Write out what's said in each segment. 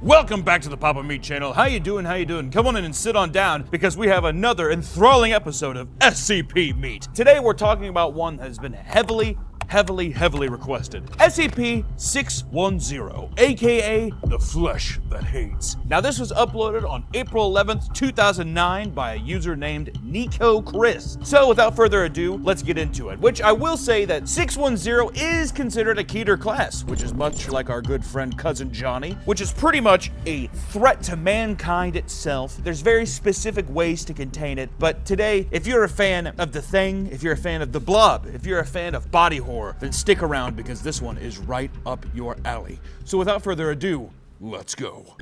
Welcome back to the Papa Meat channel. How you doing? How you doing? Come on in and sit on down because we have another enthralling episode of SCP Meat. Today we're talking about one that has been heavily requested. SCP-610, aka The Flesh That Hates. Now this was uploaded on April 11th, 2009 by a user named Nico Chris. So without further ado, let's get into it. Which I will say that 610 is considered a Keter class, which is much like our good friend Cousin Johnny, which is pretty much a threat to mankind itself. There's very specific ways to contain it, but today, if you're a fan of The Thing, if you're a fan of The Blob, if you're a fan of body horror, then stick around because this one is right up your alley. So without further ado, let's go.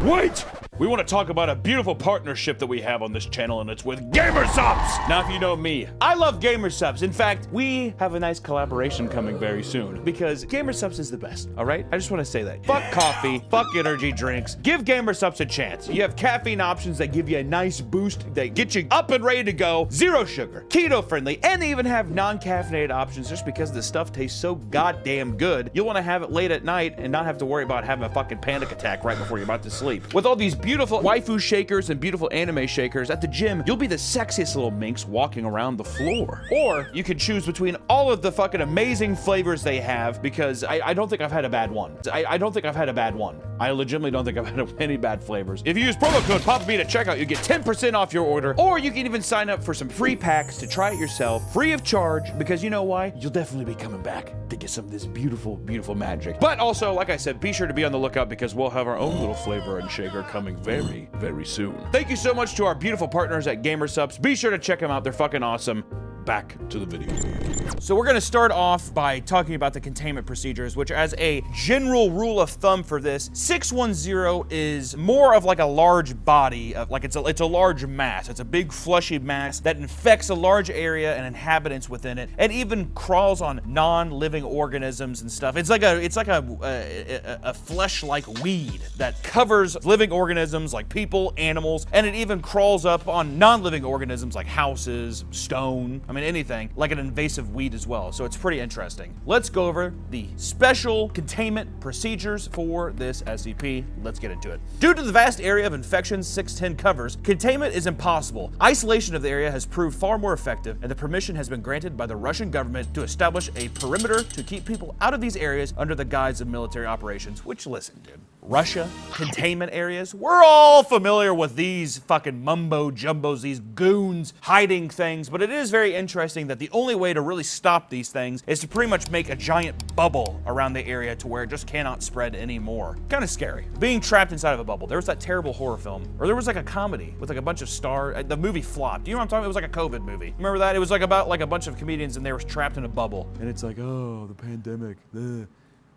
Wait! We want to talk about a beautiful partnership that we have on this channel, and it's with GamerSupps! Now, if you know me, I love GamerSupps. In fact, we have a nice collaboration coming very soon, because GamerSupps is the best, all right? I just want to say that. Fuck coffee, fuck energy drinks. Give GamerSupps a chance. You have caffeine options that give you a nice boost, that get you up and ready to go, zero sugar, keto-friendly, and they even have non-caffeinated options just because the stuff tastes so goddamn good. You'll want to have it late at night and not have to worry about having a fucking panic attack right before you're about to sleep. With all these beautiful waifu shakers and beautiful anime shakers at the gym, you'll be the sexiest little minx walking around the floor. Or you can choose between all of the fucking amazing flavors they have, because I don't think I've had a bad one. I don't think I've had a bad one. I legitimately don't think I've had any bad flavors. If you use promo code PAPAMeat at checkout, you get 10% off your order, or you can even sign up for some free packs to try it yourself, free of charge, because you know why? You'll definitely be coming back to get some of this beautiful, beautiful magic. But also, like I said, be sure to be on the lookout because we'll have our own little flavor and shaker coming very, very soon. Thank you so much to our beautiful partners at GamerSupps. Be sure to check them out. They're fucking awesome. Back to the video. So we're gonna start off by talking about the containment procedures, which as a general rule of thumb for this, 610 is more of like a large body of like it's a large mass. It's a big fleshy mass that infects a large area and inhabitants within it, and even crawls on non-living organisms and stuff. It's like a flesh-like weed that covers living organisms like people, animals, and it even crawls up on non-living organisms like houses, stone. I mean, anything, like an invasive weed as well, so it's pretty interesting. Let's go over the special containment procedures for this SCP. Let's get into it. Due to the vast area of infection 610 covers, containment is impossible. Isolation of the area has proved far more effective, and the permission has been granted by the Russian government to establish a perimeter to keep people out of these areas under the guise of military operations, which, listen, dude. Russia, containment areas, we're all familiar with these fucking mumbo-jumbos, these goons hiding things, but it is very interesting that the only way to really stop these things is to pretty much make a giant bubble around the area to where it just cannot spread anymore. Kind of scary. Being trapped inside of a bubble. There was that terrible horror film, or there was like a comedy with like a bunch of the movie flopped. Do you know what I'm talking about? It was like a COVID movie. Remember that? It was like about like a bunch of comedians and they were trapped in a bubble. And it's like, oh, the pandemic. Ugh.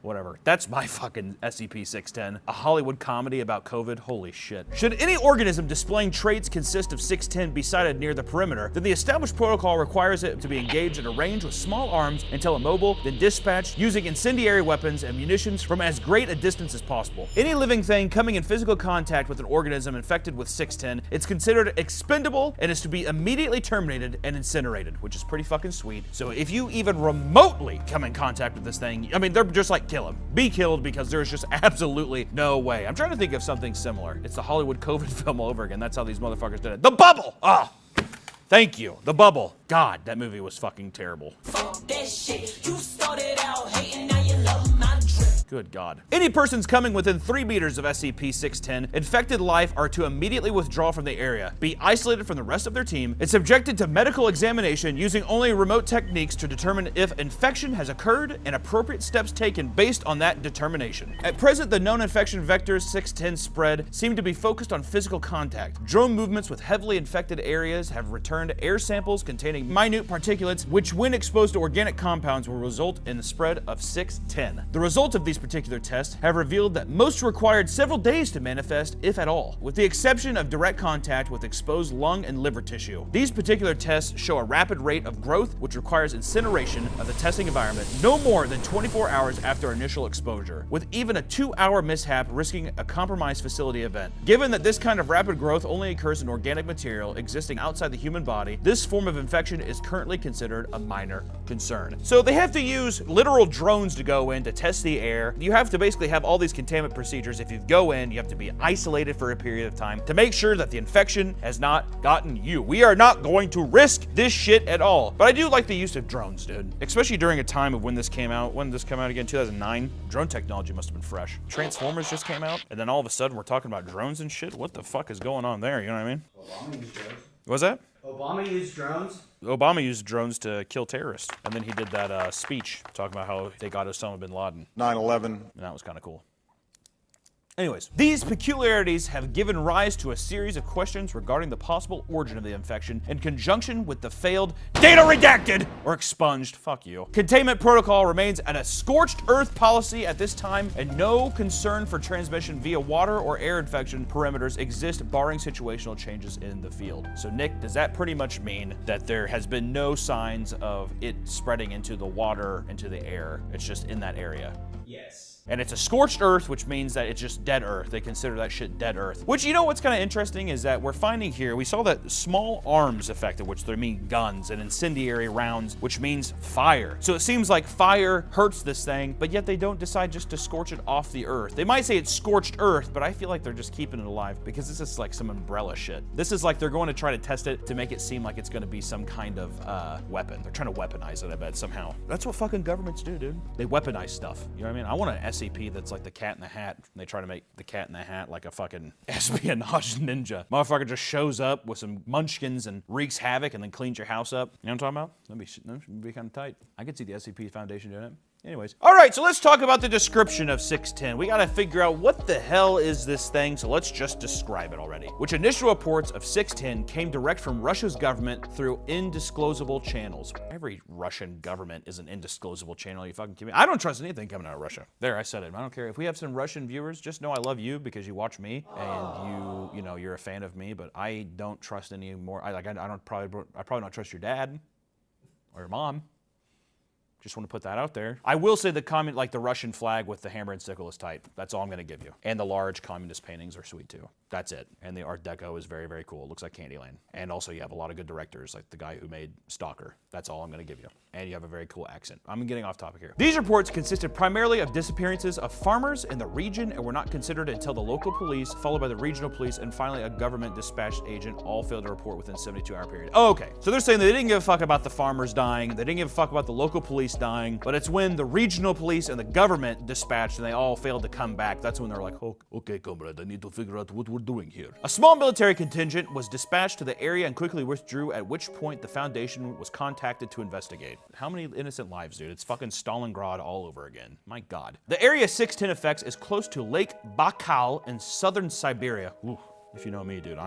Whatever. That's my fucking SCP-610. A Hollywood comedy about COVID? Holy shit. Should any organism displaying traits consist of 610 be sighted near the perimeter, then the established protocol requires it to be engaged at a range with small arms until immobile, then dispatched using incendiary weapons and munitions from as great a distance as possible. Any living thing coming in physical contact with an organism infected with 610, it's considered expendable and is to be immediately terminated and incinerated, which is pretty fucking sweet. So if you even remotely come in contact with this thing, I mean, they're just like, kill him. Be killed, because there's just absolutely no way. I'm trying to think of something similar. It's the Hollywood COVID film all over again. That's how these motherfuckers did it. The Bubble! Ah! Thank you. The Bubble. God, that movie was fucking terrible. Fuck that shit. You started out hating, now you love my drip. Good God. Any persons coming within 3 meters of SCP-610 infected life are to immediately withdraw from the area, be isolated from the rest of their team, and subjected to medical examination using only remote techniques to determine if infection has occurred and appropriate steps taken based on that determination. At present, the known infection vectors 610 spread seem to be focused on physical contact. Drone movements with heavily infected areas have returned air samples containing minute particulates, which when exposed to organic compounds will result in the spread of 610. The result of these particular tests have revealed that most required several days to manifest, if at all, with the exception of direct contact with exposed lung and liver tissue. These particular tests show a rapid rate of growth, which requires incineration of the testing environment no more than 24 hours after initial exposure, with even a 2-hour mishap risking a compromised facility event. Given that this kind of rapid growth only occurs in organic material existing outside the human body, this form of infection is currently considered a minor concern. So they have to use literal drones to go in to test the air. You have to basically have all these containment procedures. If you go in, you have to be isolated for a period of time to make sure that the infection has not gotten you. We are not going to risk this shit at all. But I do like the use of drones, dude. Especially during a time of when this came out. When did this come out again? 2009? Drone technology must have been fresh. Transformers just came out, and then all of a sudden we're talking about drones and shit. What the fuck is going on there? You know what I mean? Obama used drones. What was that? Obama used drones? Obama used drones to kill terrorists. And then he did that speech talking about how they got Osama bin Laden. 9/11. And that was kind of cool. Anyways, these peculiarities have given rise to a series of questions regarding the possible origin of the infection in conjunction with the failed data redacted or expunged, fuck you. Containment protocol remains at a scorched earth policy at this time, and no concern for transmission via water or air infection perimeters exist barring situational changes in the field. So Nick, does that pretty much mean that there has been no signs of it spreading into the water, into the air? It's just in that area? Yes. And it's a scorched earth, which means that it's just dead earth. They consider that shit dead earth. Which, you know what's kind of interesting is that we're finding here, we saw that small arms effect, which they mean guns, and incendiary rounds, which means fire. So it seems like fire hurts this thing, but yet they don't decide just to scorch it off the earth. They might say it's scorched earth, but I feel like they're just keeping it alive because this is like some umbrella shit. This is like they're going to try to test it to make it seem like it's going to be some kind of weapon. They're trying to weaponize it, I bet, somehow. That's what fucking governments do, dude. They weaponize stuff. You know what I mean? I want an SCP that's like the Cat in the Hat. And they try to make the Cat in the Hat like a fucking espionage ninja. Motherfucker just shows up with some munchkins and wreaks havoc and then cleans your house up. You know what I'm talking about? That'd be kind of tight. I could see the SCP Foundation doing it. Anyways. All right, so let's talk about the description of 610. We gotta figure out what the hell is this thing, so let's just describe it already. Which initial reports of 610 came direct from Russia's government through indisclosable channels. Every Russian government is an indisclosable channel. You fucking kidding me? I don't trust anything coming out of Russia. There, I said it. I don't care. If we have some Russian viewers, just know I love you because you watch me and you know, you're a fan of me, but I don't trust any more. I probably don't trust your dad or your mom. Just want to put that out there. I will say the comment, like the Russian flag with the hammer and sickle is tight. That's all I'm going to give you. And the large communist paintings are sweet too. That's it. And the Art Deco is very, very cool. It looks like Candyland. And also you have a lot of good directors, like the guy who made Stalker. That's all I'm going to give you. And you have a very cool accent. I'm getting off topic here. These reports consisted primarily of disappearances of farmers in the region and were not considered until the local police, followed by the regional police, and finally a government dispatched agent all failed to report within a 72-hour period. Oh, okay, so they're saying they didn't give a fuck about the farmers dying, they didn't give a fuck about the local police dying, but it's when the regional police and the government dispatched and they all failed to come back, that's when they're like, oh, okay, comrade, I need to figure out what we're doing here. A small military contingent was dispatched to the area and quickly withdrew, at which point the Foundation was contacted to investigate. How many innocent lives, dude? It's fucking Stalingrad all over again. My God. The Area 610 effects is close to Lake Baikal in southern Siberia. Ooh, if you know me, dude,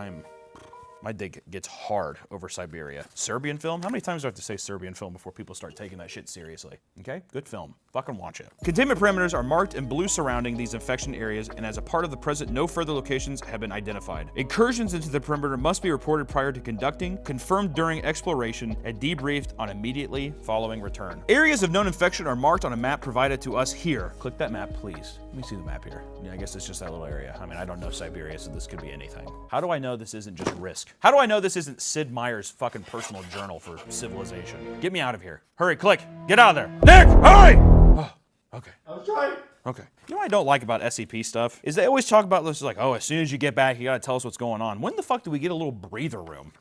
my dick gets hard over Siberia. Serbian film? How many times do I have to say Serbian film before people start taking that shit seriously? Okay, good film. Fucking watch it. Containment parameters are marked in blue surrounding these infection areas, and as a part of the present, no further locations have been identified. Incursions into the perimeter must be reported prior to conducting, confirmed during exploration, and debriefed on immediately following return. Areas of known infection are marked on a map provided to us here. Click that map, please. Let me see the map here. Yeah, I guess it's just that little area. I mean, I don't know Siberia, so this could be anything. How do I know this isn't just Risk? How do I know this isn't Sid Meier's fucking personal journal for civilization? Get me out of here. Hurry, click. Get out of there. Nick, hurry! Oh, okay. I was trying. Okay. You know what I don't like about SCP stuff? Is they always talk about this like, oh, as soon as you get back, you gotta tell us what's going on. When the fuck do we get a little breather room?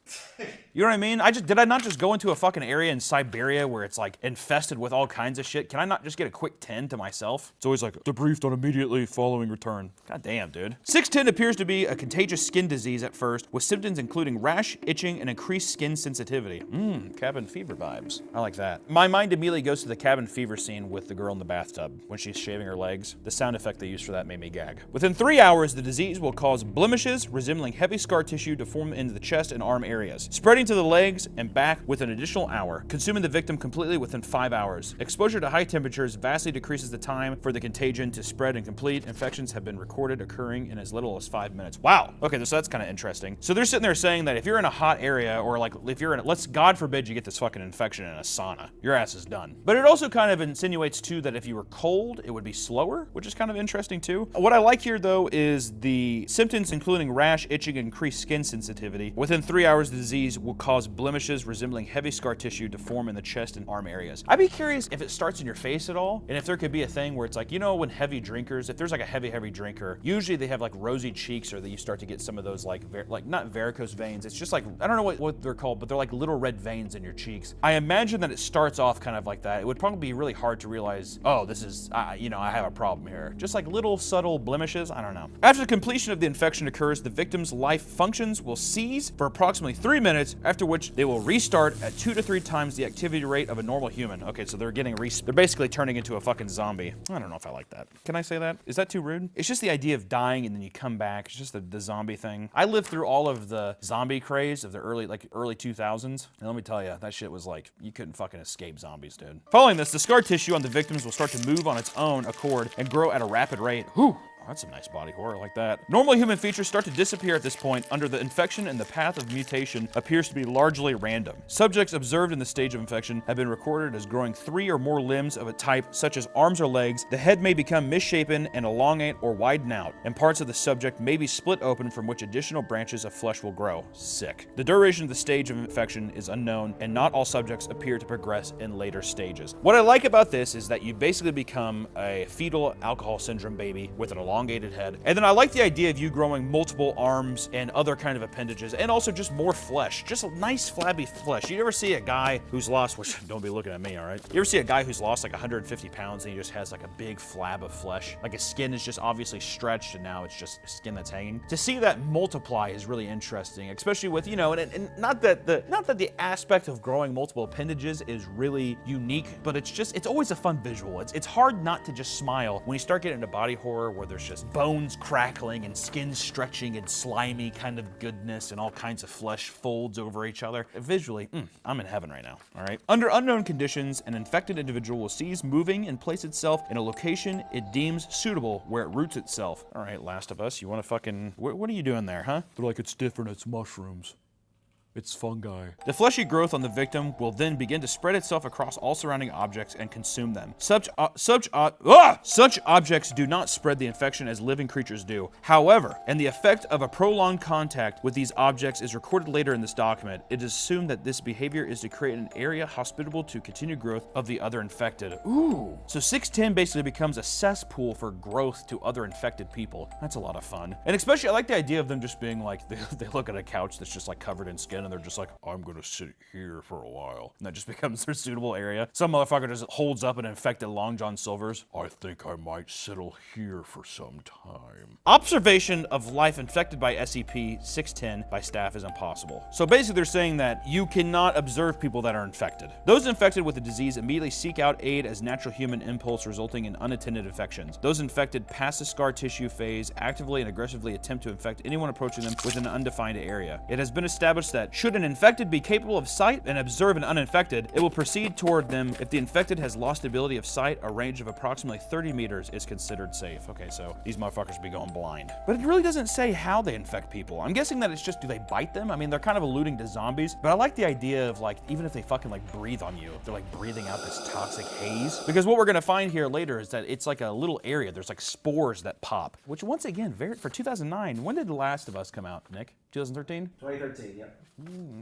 You know what I mean? Did I not just go into a fucking area in Siberia where it's like infested with all kinds of shit? Can I not just get a quick 10 to myself? It's always like, debriefed on immediately following return. God damn, dude. 610 appears to be a contagious skin disease at first, with symptoms including rash, itching, and increased skin sensitivity. Cabin fever vibes. I like that. My mind immediately goes to the cabin fever scene with the girl in the bathtub when she's shaving her legs. The sound effect they used for that made me gag. Within 3 hours, the disease will cause blemishes resembling heavy scar tissue to form into the chest and arm areas, spreading spreading to the legs and back within an additional hour, consuming the victim completely within 5 hours. Exposure to high temperatures vastly decreases the time for the contagion to spread and complete. Infections have been recorded occurring in as little as 5 minutes. Wow. Okay, so that's kind of interesting. So they're sitting there saying that if you're in a hot area, or like if you're in, let's God forbid you get this fucking infection in a sauna, your ass is done. But it also kind of insinuates too that if you were cold, it would be slower, which is kind of interesting too. What I like here though is the symptoms including rash, itching, and increased skin sensitivity. Within 3 hours, the disease will cause blemishes resembling heavy scar tissue to form in the chest and arm areas. I'd be curious if it starts in your face at all, and if there could be a thing where it's like, you know, when heavy drinkers, if there's like a heavy drinker, usually they have like rosy cheeks, or that you start to get some of those like not varicose veins. It's just like, I don't know what they're called, but they're like little red veins in your cheeks. I imagine that it starts off kind of like that. It would probably be really hard to realize, oh, this is, you know, I have a problem here. Just like little subtle blemishes. I don't know. After the completion of the infection occurs, the victim's life functions will cease for approximately 3 minutes, after which they will restart at 2 to 3 times the activity rate of a normal human. Okay, so they're they're basically turning into a fucking zombie. I don't know if I like that. Can I say that? Is that too rude? It's just the idea of dying and then you come back. It's just the zombie thing. I lived through all of the zombie craze of the early 2000s, and let me tell you, that shit was like, you couldn't fucking escape zombies, dude. Following this, the scar tissue on the victims will start to move on its own accord and grow at a rapid rate. Whew. That's some nice body horror, like that. Normal human features start to disappear at this point under the infection, and the path of mutation appears to be largely random. Subjects observed in the stage of infection have been recorded as growing 3 or more limbs of a type, such as arms or legs. The head may become misshapen and elongate or widen out, and parts of the subject may be split open from which additional branches of flesh will grow. Sick. The duration of the stage of infection is unknown, and not all subjects appear to progress in later stages. What I like about this is that you basically become a fetal alcohol syndrome baby with an elongated head. And then I like the idea of you growing multiple arms and other kind of appendages, and also just more flesh, just a nice flabby flesh. You ever see a guy who's lost, which don't be looking at me, all right? You ever see a guy who's lost like 150 pounds and he just has like a big flab of flesh? Like his skin is just obviously stretched and now it's just skin that's hanging. To see that multiply is really interesting, especially with, you know, and not that the aspect of growing multiple appendages is really unique, but it's always a fun visual. It's hard not to just smile when you start getting into body horror where there's just bones crackling and skin stretching and slimy kind of goodness and all kinds of flesh folds over each other. Visually, I'm in heaven right now, all right? Under unknown conditions, an infected individual will cease moving and place itself in a location it deems suitable where it roots itself. All right, Last of Us, you want to fucking, what are you doing there, huh? They're like, it's different, it's mushrooms. It's fungi. The fleshy growth on the victim will then begin to spread itself across all surrounding objects and consume them. Such objects do not spread the infection as living creatures do. However, and the effect of a prolonged contact with these objects is recorded later in this document, it is assumed that this behavior is to create an area hospitable to continued growth of the other infected. Ooh. So 610 basically becomes a cesspool for growth to other infected people. That's a lot of fun. And especially, I like the idea of them just being like, they look at a couch that's just like covered in skin, and they're just like, I'm gonna sit here for a while. And that just becomes their suitable area. Some motherfucker just holds up an infected Long John Silver's. I think I might settle here for some time. Observation of life infected by SCP-610 by staff is impossible. So basically they're saying that you cannot observe people that are infected. Those infected with the disease immediately seek out aid as natural human impulse, resulting in unattended infections. Those infected pass the scar tissue phase, actively and aggressively attempt to infect anyone approaching them within an undefined area. It has been established that should an infected be capable of sight and observe an uninfected, it will proceed toward them. If the infected has lost the ability of sight, a range of approximately 30 meters is considered safe. Okay, so these motherfuckers be going blind. But it really doesn't say how they infect people. I'm guessing that it's just, do they bite them? I mean, they're kind of alluding to zombies, but I like the idea of like, even if they fucking like breathe on you, they're like breathing out this toxic haze. Because what we're gonna find here later is that it's like a little area. There's like spores that pop, which once again, for 2009, when did The Last of Us come out, Nick? 2013? 2013, yep.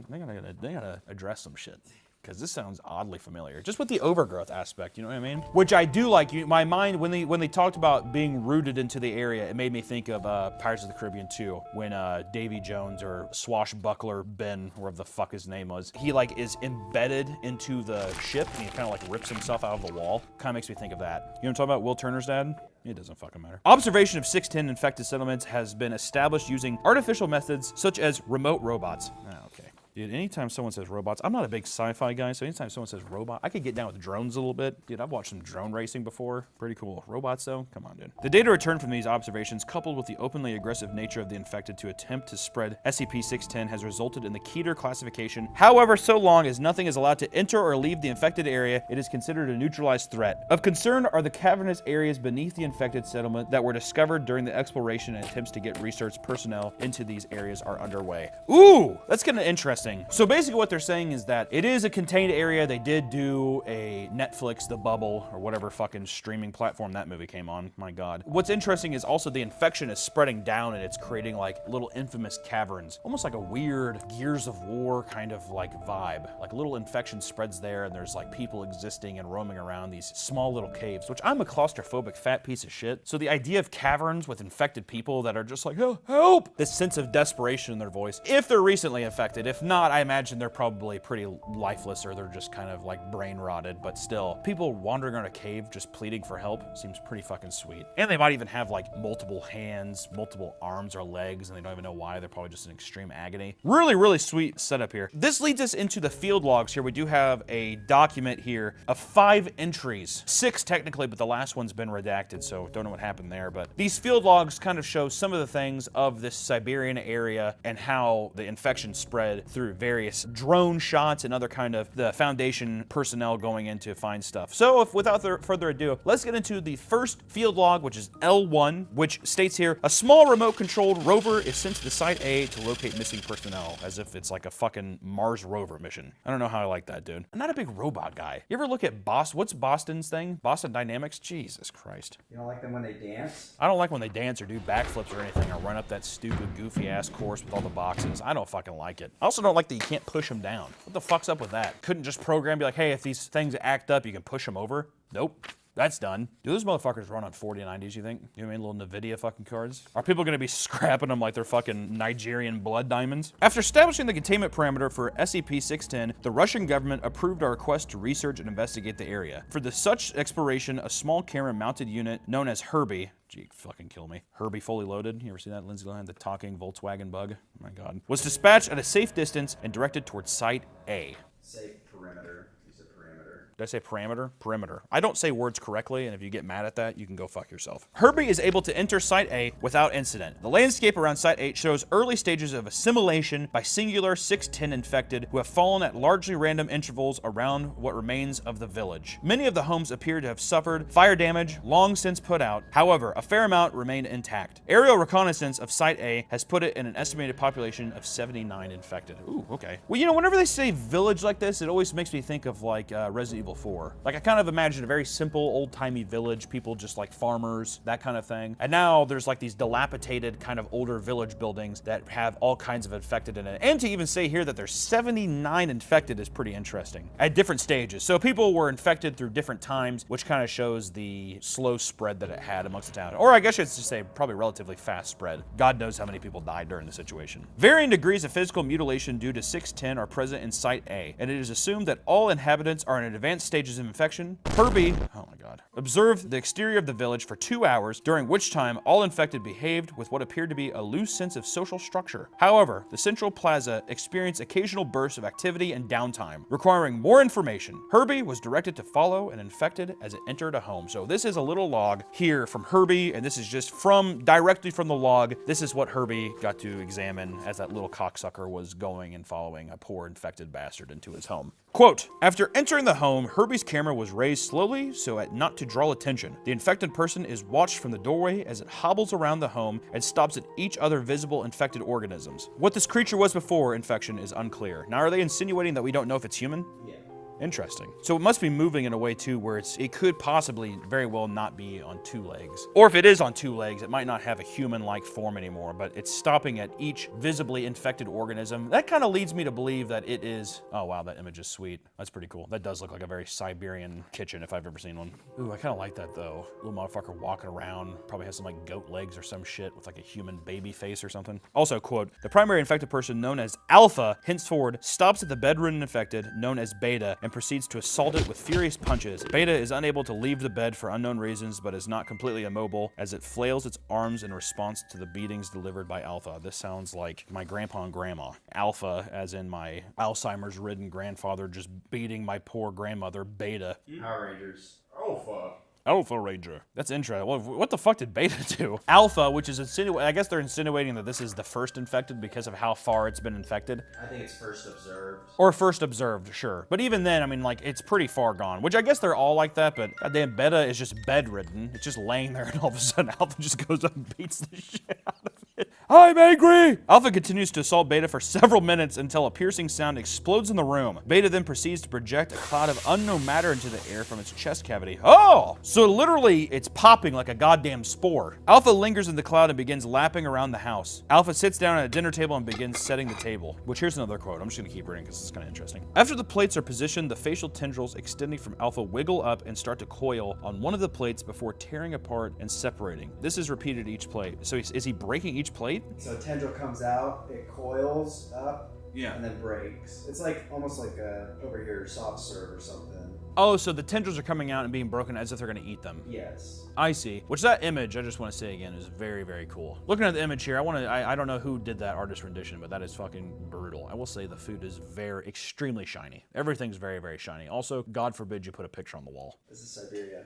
They gotta address some shit, because this sounds oddly familiar. Just with the overgrowth aspect, you know what I mean? Which I do like. My mind, when they talked about being rooted into the area, it made me think of Pirates of the Caribbean 2, when Davy Jones, or Swashbuckler Ben, whatever the fuck his name was, he like is embedded into the ship and he kind of like rips himself out of the wall. Kind of makes me think of that. You know what I'm talking about? Will Turner's dad? It doesn't fucking matter. Observation of 610 infected settlements has been established using artificial methods such as remote robots. Okay. Dude, anytime someone says robots, I'm not a big sci-fi guy, so anytime someone says robot, I could get down with drones a little bit. Dude, I've watched some drone racing before. Pretty cool. Robots, though? Come on, dude. The data returned from these observations, coupled with the openly aggressive nature of the infected to attempt to spread SCP-610, has resulted in the Keter classification. However, so long as nothing is allowed to enter or leave the infected area, it is considered a neutralized threat. Of concern are the cavernous areas beneath the infected settlement that were discovered during the exploration, and attempts to get research personnel into these areas are underway. Ooh, that's kind of interesting. So basically what they're saying is that it is a contained area. They did do a Netflix, The Bubble, or whatever fucking streaming platform that movie came on. My God. What's interesting is also the infection is spreading down and it's creating like little infamous caverns. Almost like a weird Gears of War kind of like vibe. Like a little infection spreads there and there's like people existing and roaming around these small little caves, which I'm a claustrophobic fat piece of shit. So the idea of caverns with infected people that are just like, oh, help! This sense of desperation in their voice, if they're recently infected. If not, I imagine they're probably pretty lifeless or they're just kind of like brain rotted, but still, people wandering around a cave just pleading for help seems pretty fucking sweet. And they might even have like multiple hands, multiple arms or legs, and they don't even know why. They're probably just in extreme agony. Really, really sweet setup here. This leads us into the field logs here. We do have a document here of 5 entries. 6 technically, but the last one's been redacted, so don't know what happened there. But these field logs kind of show some of the things of this Siberian area and how the infection spread through various drone shots and other kind of the Foundation personnel going in to find stuff. So without further ado, let's get into the first field log, which is L1, which states here, a small remote controlled rover is sent to the Site A to locate missing personnel, as if it's like a fucking Mars rover mission. I don't know how I like that, dude. I'm not a big robot guy. You ever look at what's Boston's thing? Boston Dynamics? Jesus Christ. You don't like them when they dance? I don't like when they dance or do backflips or anything or run up that stupid goofy ass course with all the boxes. I don't fucking like it. I also don't like that you can't push them down. What the fuck's up with that? Couldn't just program, be like, hey, if these things act up, you can push them over? Nope. That's done. Do those motherfuckers run on 4090s, you think? You know what I mean? Little NVIDIA fucking cards? Are people gonna be scrapping them like they're fucking Nigerian blood diamonds? After establishing the containment parameter for SCP-610, the Russian government approved our request to research and investigate the area. For such exploration, a small camera-mounted unit known as Herbie, gee, fucking kill me. Herbie fully loaded. You ever see that, Lindsay Lohan? The talking Volkswagen bug? Oh my God. Was dispatched at a safe distance and directed towards Site A. Say perimeter. Use a perimeter. Did I say parameter? Perimeter. I don't say words correctly, and if you get mad at that, you can go fuck yourself. Herbie is able to enter Site A without incident. The landscape around Site A shows early stages of assimilation by singular 610 infected who have fallen at largely random intervals around what remains of the village. Many of the homes appear to have suffered fire damage long since put out. However, a fair amount remain intact. Aerial reconnaissance of Site A has put it in an estimated population of 79 infected. Ooh, okay. Well, you know, whenever they say village like this, it always makes me think of like Resident Evil 4. Like I kind of imagine a very simple old-timey village, people just like farmers, that kind of thing. And now there's like these dilapidated kind of older village buildings that have all kinds of infected in it. And to even say here that there's 79 infected is pretty interesting at different stages. So people were infected through different times, which kind of shows the slow spread that it had amongst the town. Or I guess it's to say probably relatively fast spread. God knows how many people died during the situation. Varying degrees of physical mutilation due to 610 are present in Site A, and it is assumed that all inhabitants are in advanced stages of infection. Herbie, oh my God, observed the exterior of the village for 2 hours, during which time all infected behaved with what appeared to be a loose sense of social structure. However, the central plaza experienced occasional bursts of activity and downtime, requiring more information. Herbie was directed to follow an infected as it entered a home. So this is a little log here from Herbie, and this is just directly from the log. This is what Herbie got to examine as that little cocksucker was going and following a poor infected bastard into his home. Quote, after entering the home, Herbie's camera was raised slowly so as not to draw attention. The infected person is watched from the doorway as it hobbles around the home and stops at each other visible infected organisms. What this creature was before infection is unclear. Now, are they insinuating that we don't know if it's human? Yeah. Interesting. So it must be moving in a way too where it could possibly very well not be on 2 legs. Or if it is on 2 legs, it might not have a human-like form anymore, but it's stopping at each visibly infected organism. That kind of leads me to believe that it is, oh wow, that image is sweet. That's pretty cool. That does look like a very Siberian kitchen if I've ever seen one. Ooh, I kind of like that though. Little motherfucker walking around, probably has some like goat legs or some shit with like a human baby face or something. Also, quote, the primary infected person known as Alpha henceforward stops at the bedridden infected known as Beta and proceeds to assault it with furious punches. Beta is unable to leave the bed for unknown reasons, but is not completely immobile as it flails its arms in response to the beatings delivered by Alpha. This sounds like my grandpa and grandma. Alpha, as in my Alzheimer's-ridden grandfather just beating my poor grandmother, Beta. Power Rangers. Alpha Ranger. That's interesting. What the fuck did Beta do? Alpha, which is I guess they're insinuating that this is the first infected because of how far it's been infected. I think it's first observed. Or first observed, sure. But even then, I mean, like, it's pretty far gone, which I guess they're all like that, but goddamn Beta is just bedridden. It's just laying there, and all of a sudden Alpha just goes up and beats the shit out of it. I'm angry! Alpha continues to assault Beta for several minutes until a piercing sound explodes in the room. Beta then proceeds to project a cloud of unknown matter into the air from its chest cavity. Oh! So literally, it's popping like a goddamn spore. Alpha lingers in the cloud and begins lapping around the house. Alpha sits down at a dinner table and begins setting the table. Which, here's another quote. I'm just gonna keep reading because it's kind of interesting. After the plates are positioned, the facial tendrils extending from Alpha wiggle up and start to coil on one of the plates before tearing apart and separating. This is repeated each plate. So is he breaking each plate? So a tendril comes out, it coils up, Yeah. and then breaks. It's like almost like a over here soft serve or something. Oh, so the tendrils are coming out and being broken as if they're gonna eat them. Yes. I see. Which that image, I just want to say again, is very, very cool. Looking at the image here, I don't know who did that artist rendition, but that is fucking brutal. I will say the food is extremely shiny. Everything's very, very shiny. Also, God forbid you put a picture on the wall. This is Siberia.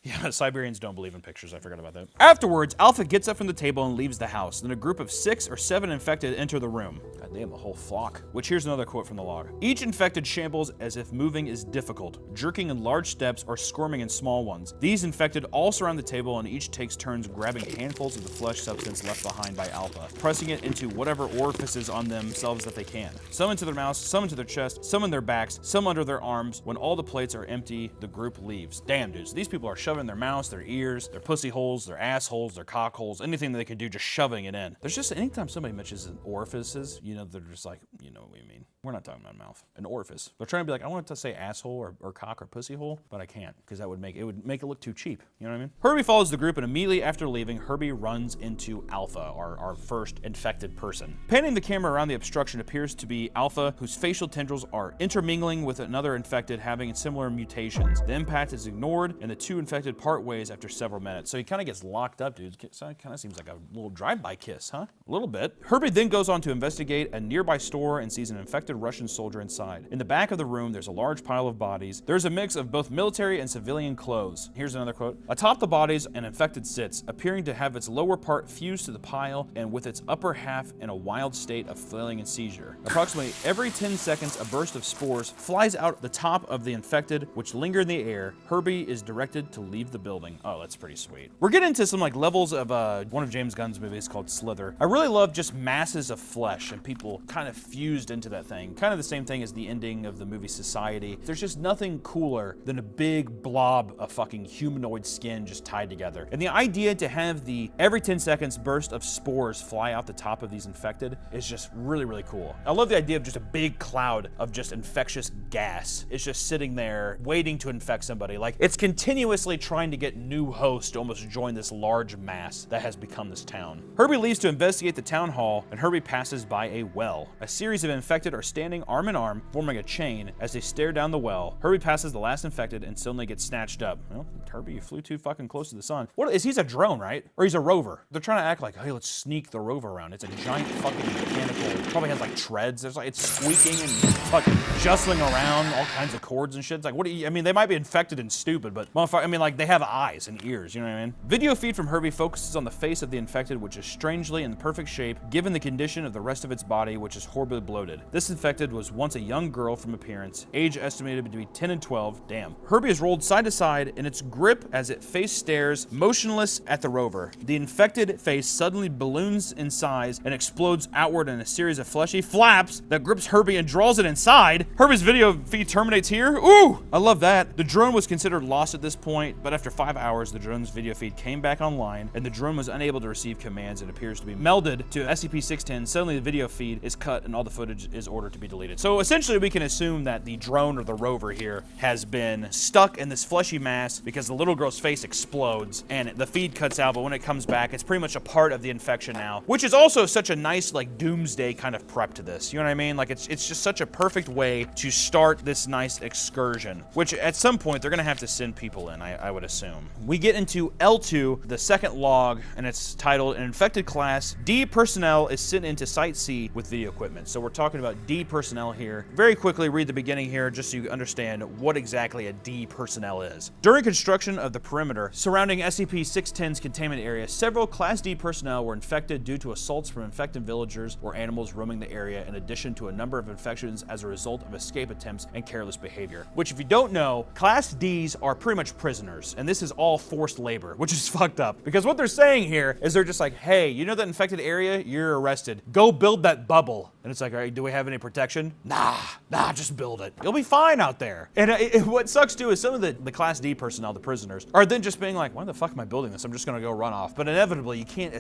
Yeah, Siberians don't believe in pictures. I forgot about that. Afterwards, Alpha gets up from the table and leaves the house. Then a group of 6 or 7 infected enter the room. God damn, the whole flock. Which here's another quote from the log. Each infected shambles as if moving is difficult, jerking in large steps or squirming in small ones. These infected all surround the table and each takes turns grabbing handfuls of the flesh substance left behind by Alpha, pressing it into whatever orifices on themselves that they can. Some into their mouths, some into their chest, some in their backs, some under their arms. When all the plates are empty, the group leaves. Damn, dudes, these people are shoving their mouths, their ears, their pussy holes, their assholes, their cock holes, anything that they can do, just shoving it in. There's just, anytime somebody mentions orifices, you know, they're just like, you know what we mean. We're not talking about mouth. An orifice. They're trying to be like, I want to say asshole or cock or pussy hole, but I can't, because that would make it look too cheap. You know what I mean? Herbie follows the group, and immediately after leaving, Herbie runs into Alpha, our first infected person. Panning the camera around the obstruction appears to be Alpha, whose facial tendrils are intermingling with another infected having similar mutations. The impact is ignored, and the two infected part ways after several minutes. So he kind of gets locked up, dude. So it kind of seems like a little drive-by kiss, huh? A little bit. Herbie then goes on to investigate a nearby store and sees an infected Russian soldier inside. In the back of the room, there's a large pile of bodies. There's a mix of both military and civilian clothes. Here's another quote. Atop the bodies, an infected sits, appearing to have its lower part fused to the pile and with its upper half in a wild state of flailing and seizure. Approximately every 10 seconds, a burst of spores flies out the top of the infected, which linger in the air. Herbie is directed to leave the building. Oh, that's pretty sweet. We're getting into some like levels of one of James Gunn's movies called Slither. I really love just masses of flesh and people kind of fused into that thing. Kind of the same thing as the ending of the movie Society. There's just nothing cooler than a big blob of fucking humanoid skin just tied together. And the idea to have the every 10 seconds burst of spores fly out the top of these infected is just really, really cool. I love the idea of just a big cloud of just infectious gas. It's just sitting there waiting to infect somebody. Like it's continuously trying to get new hosts to almost join this large mass that has become this town. Herbie leaves to investigate the town hall, and Herbie passes by a well. A series of infected are standing arm in arm, forming a chain as they stare down the well. Herbie passes the last infected and suddenly gets snatched up. Well, Herbie, you flew too fucking close to the sun. What is he's a drone, right? Or he's a rover. They're trying to act like, hey, let's sneak the rover around. It's a giant fucking mechanical, probably has like treads. There's like, it's squeaking and fucking jostling around, all kinds of cords and shit. It's like, what do you, I mean, they might be infected and stupid, but motherfucker, I mean, like they have eyes and ears, you know what I mean? Video feed from Herbie focuses on the face of the infected, which is strangely in the perfect shape, given the condition of the rest of its body, which is horribly bloated. This infected was once a young girl from appearance, age estimated to be 10 and 12. Damn. Herbie is rolled side to side in its grip as it face stares, motionless at the rover. The infected face suddenly balloons in size and explodes outward in a series of fleshy flaps that grips Herbie and draws it inside. Herbie's video feed terminates here. Ooh, I love that. The drone was considered lost at this point, but after 5 hours, the drone's video feed came back online, and the drone was unable to receive commands and appears to be melded to SCP-610. Suddenly, the video feed is cut and all the footage is ordered to be deleted. So essentially, we can assume that the drone or the rover here has been stuck in this fleshy mass because the little girl's face explodes and the feed cuts out, but when it comes back, it's pretty much a part of the infection now, which is also such a nice, like, doomsday kind of prep to this. You know what I mean? Like, it's just such a perfect way to start this nice excursion, which at some point they're gonna have to send people in, I would assume. We get into L2, the second log, and it's titled, "An infected class D personnel is sent into Site C with video equipment." So we're talking about D personnel here. Very quickly read the beginning here just so you understand what exactly a D personnel is. During construction of the perimeter surrounding SCP-610's containment area, several Class D personnel were infected due to assaults from infected villagers or animals roaming the area, in addition to a number of infections as a result of escape attempts and careless behavior. Which, if you don't know, Class Ds are pretty much prisoners, and this is all forced labor, which is fucked up. Because what they're saying here is they're just like, hey, you know that infected area? You're arrested. Go build that bubble. And it's like, all right, do we have any protection? Nah, just build it. You'll be fine out there. And what sucks too is some of the Class D personnel, the prisoners, are then just being like, why the fuck am I building this? I'm just gonna go run off. But inevitably, you can't,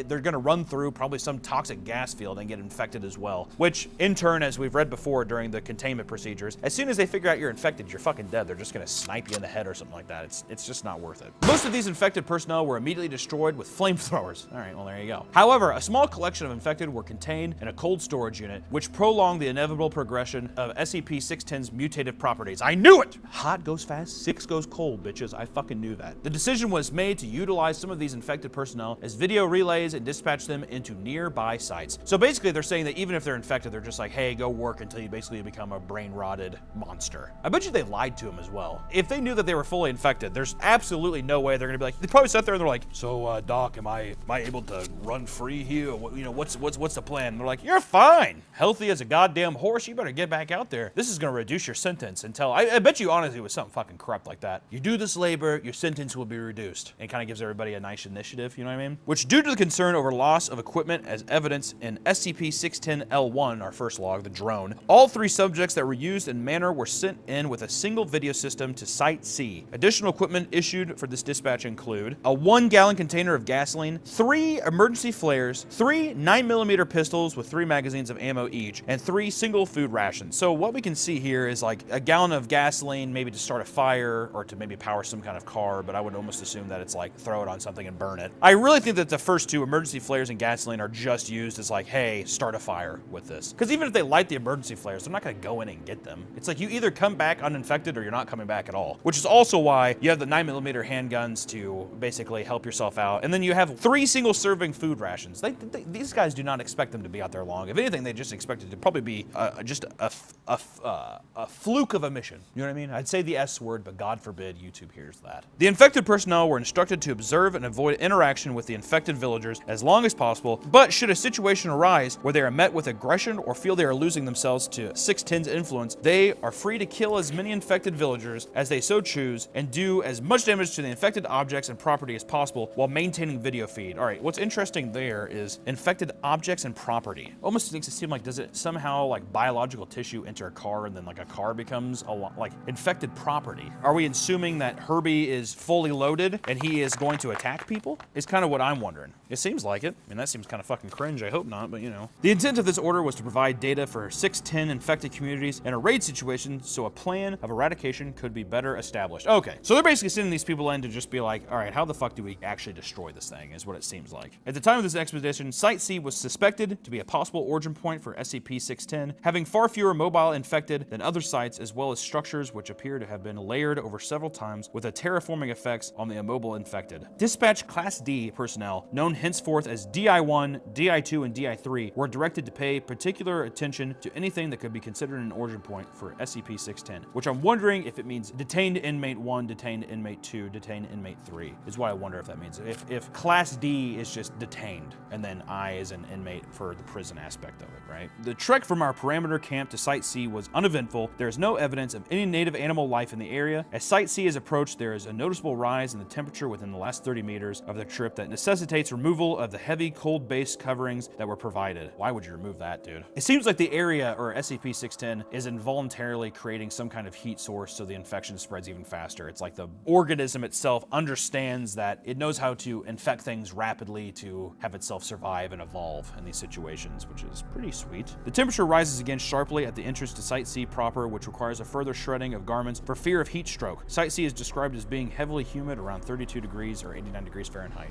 they're gonna run through probably some toxic gas field and get infected as well. Which, in turn, as we've read before during the containment procedures, as soon as they figure out you're infected, you're fucking dead. They're just gonna snipe you in the head or something like that. It's just not worth it. Most of these infected personnel were immediately destroyed with flamethrowers. All right, well, there you go. However, a small collection of infected were contained in a cold storage unit, which prolonged the inevitable progression of SCP-610's mutative properties. I knew it! Hot goes fast, 6 goes cold, bitches. I fucking knew that. The decision was made to utilize some of these infected personnel as video relays and dispatch them into nearby sites. So basically, they're saying that even if they're infected, they're just like, hey, go work until you basically become a brain-rotted monster. I bet you they lied to him as well. If they knew that they were fully infected, there's absolutely no way they're gonna be like, they probably sat there and they're like, so, Doc, am I able to run free here? You know, what's the plan? And they're like, you're fine. Healthy as a goddamn horse, you better get back out there. This is gonna reduce your sentence until, I bet you honestly it was something fucking corrupt like that. You do this labor, your sentence will be reduced. And it kind of gives everybody a nice initiative, you know what I mean? Which, due to the concern over loss of equipment as evidence in SCP-610-L1, our first log, the drone, all 3 subjects that were used in manner were sent in with a single video system to Site C. Additional equipment issued for this dispatch include a 1-gallon container of gasoline, 3 emergency flares, 3 9mm pistols with 3 magazines of ammo each, and 3 single food rations. So what we can see here is like a gallon of gasoline, maybe to start a fire or to maybe power some kind of car, but I would almost assume that it's like throw it on something and burn it. I really think that the first 2, emergency flares and gasoline, are just used as like, hey, start a fire with this. Because even if they light the emergency flares, they're not gonna go in and get them. It's like you either come back uninfected or you're not coming back at all. Which is also why you have the 9mm handguns to basically help yourself out. And then you have 3 single serving food rations. These guys do not expect them to be out there long. If anything, they just expect it to probably be just a fluke of a mission. You know what I mean? I'd say the S word, but God forbid YouTube hears that. The infected personnel were instructed to observe and avoid interaction with the infected villagers as long as possible, but should a situation arise where they are met with aggression or feel they are losing themselves to 610's influence, they are free to kill as many infected villagers as they so choose and do as much damage to the infected objects and property as possible while maintaining video feed. All right, what's interesting there is infected objects and property. Almost makes it seem like, does it somehow like biological tissue enter a car and then like a car becomes a lot like infected property? Are we assuming that Herbie is fully loaded and he is going to attack people? Is kind of what I'm wondering. It seems like it. I mean, that seems kind of fucking cringe. I hope not, but you know. The intent of this order was to provide data for 610 infected communities in a raid situation so a plan of eradication could be better established. Okay, so they're basically sending these people in to just be like, all right, how the fuck do we actually destroy this thing, is what it seems like. At the time of this expedition, Site C was suspected to be a possible origin point for SCP-610, having far fewer mobile infected than other sites, as well as structures which appear to have been layered over several times with a terraforming effects on the immobile infected. Dispatch Class D personnel, known henceforth as DI-1, DI-2, and DI-3, were directed to pay particular attention to anything that could be considered an origin point for SCP-610, which I'm wondering if it means detained inmate 1, detained inmate 2, detained inmate 3, is what I wonder if that means. If Class D is just detained, and then I is an inmate for the prison aspect of it, right? The trek from our parameter camp to Site C was uneventful. There is no evidence of any native animal life in the area. As Site C is approached, there is a noticeable rise in the temperature within the last 30 meters of the trip that necessitates removal of the heavy cold base coverings that were provided. Why would you remove that, dude? It seems like the area, or SCP-610, is involuntarily creating some kind of heat source so the infection spreads even faster. It's like the organism itself understands that it knows how to infect things rapidly to have itself survive and evolve in these situations, which is pretty sweet. The temperature rises again sharply at the entrance entrance to Site C proper, which requires a further shredding of garments for fear of heat stroke. Site C is described as being heavily humid, around 32 degrees or 89 degrees Fahrenheit.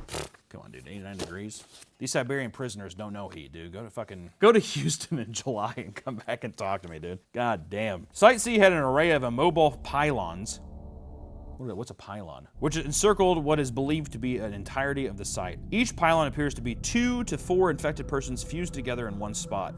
Come on, dude, 89 degrees? These Siberian prisoners don't know heat, dude. Go to Houston in July and come back and talk to me, dude. God damn. Site C had an array of immobile pylons. What's a pylon? Which encircled what is believed to be an entirety of the site. Each pylon appears to be 2 to 4 infected persons fused together in one spot.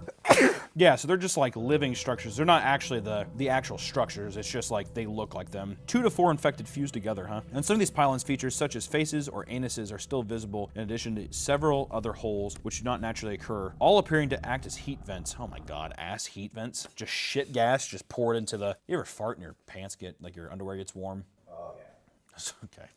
Yeah, so they're just like living structures. They're not actually the actual structures. It's just like they look like them. 2 to 4 infected fused together, huh? And some of these pylons features such as faces or anuses are still visible, in addition to several other holes which do not naturally occur, all appearing to act as heat vents. Oh my god, ass heat vents. Just shit gas just poured into the... You ever fart and your pants get, like your underwear gets warm? Oh, yeah. Okay.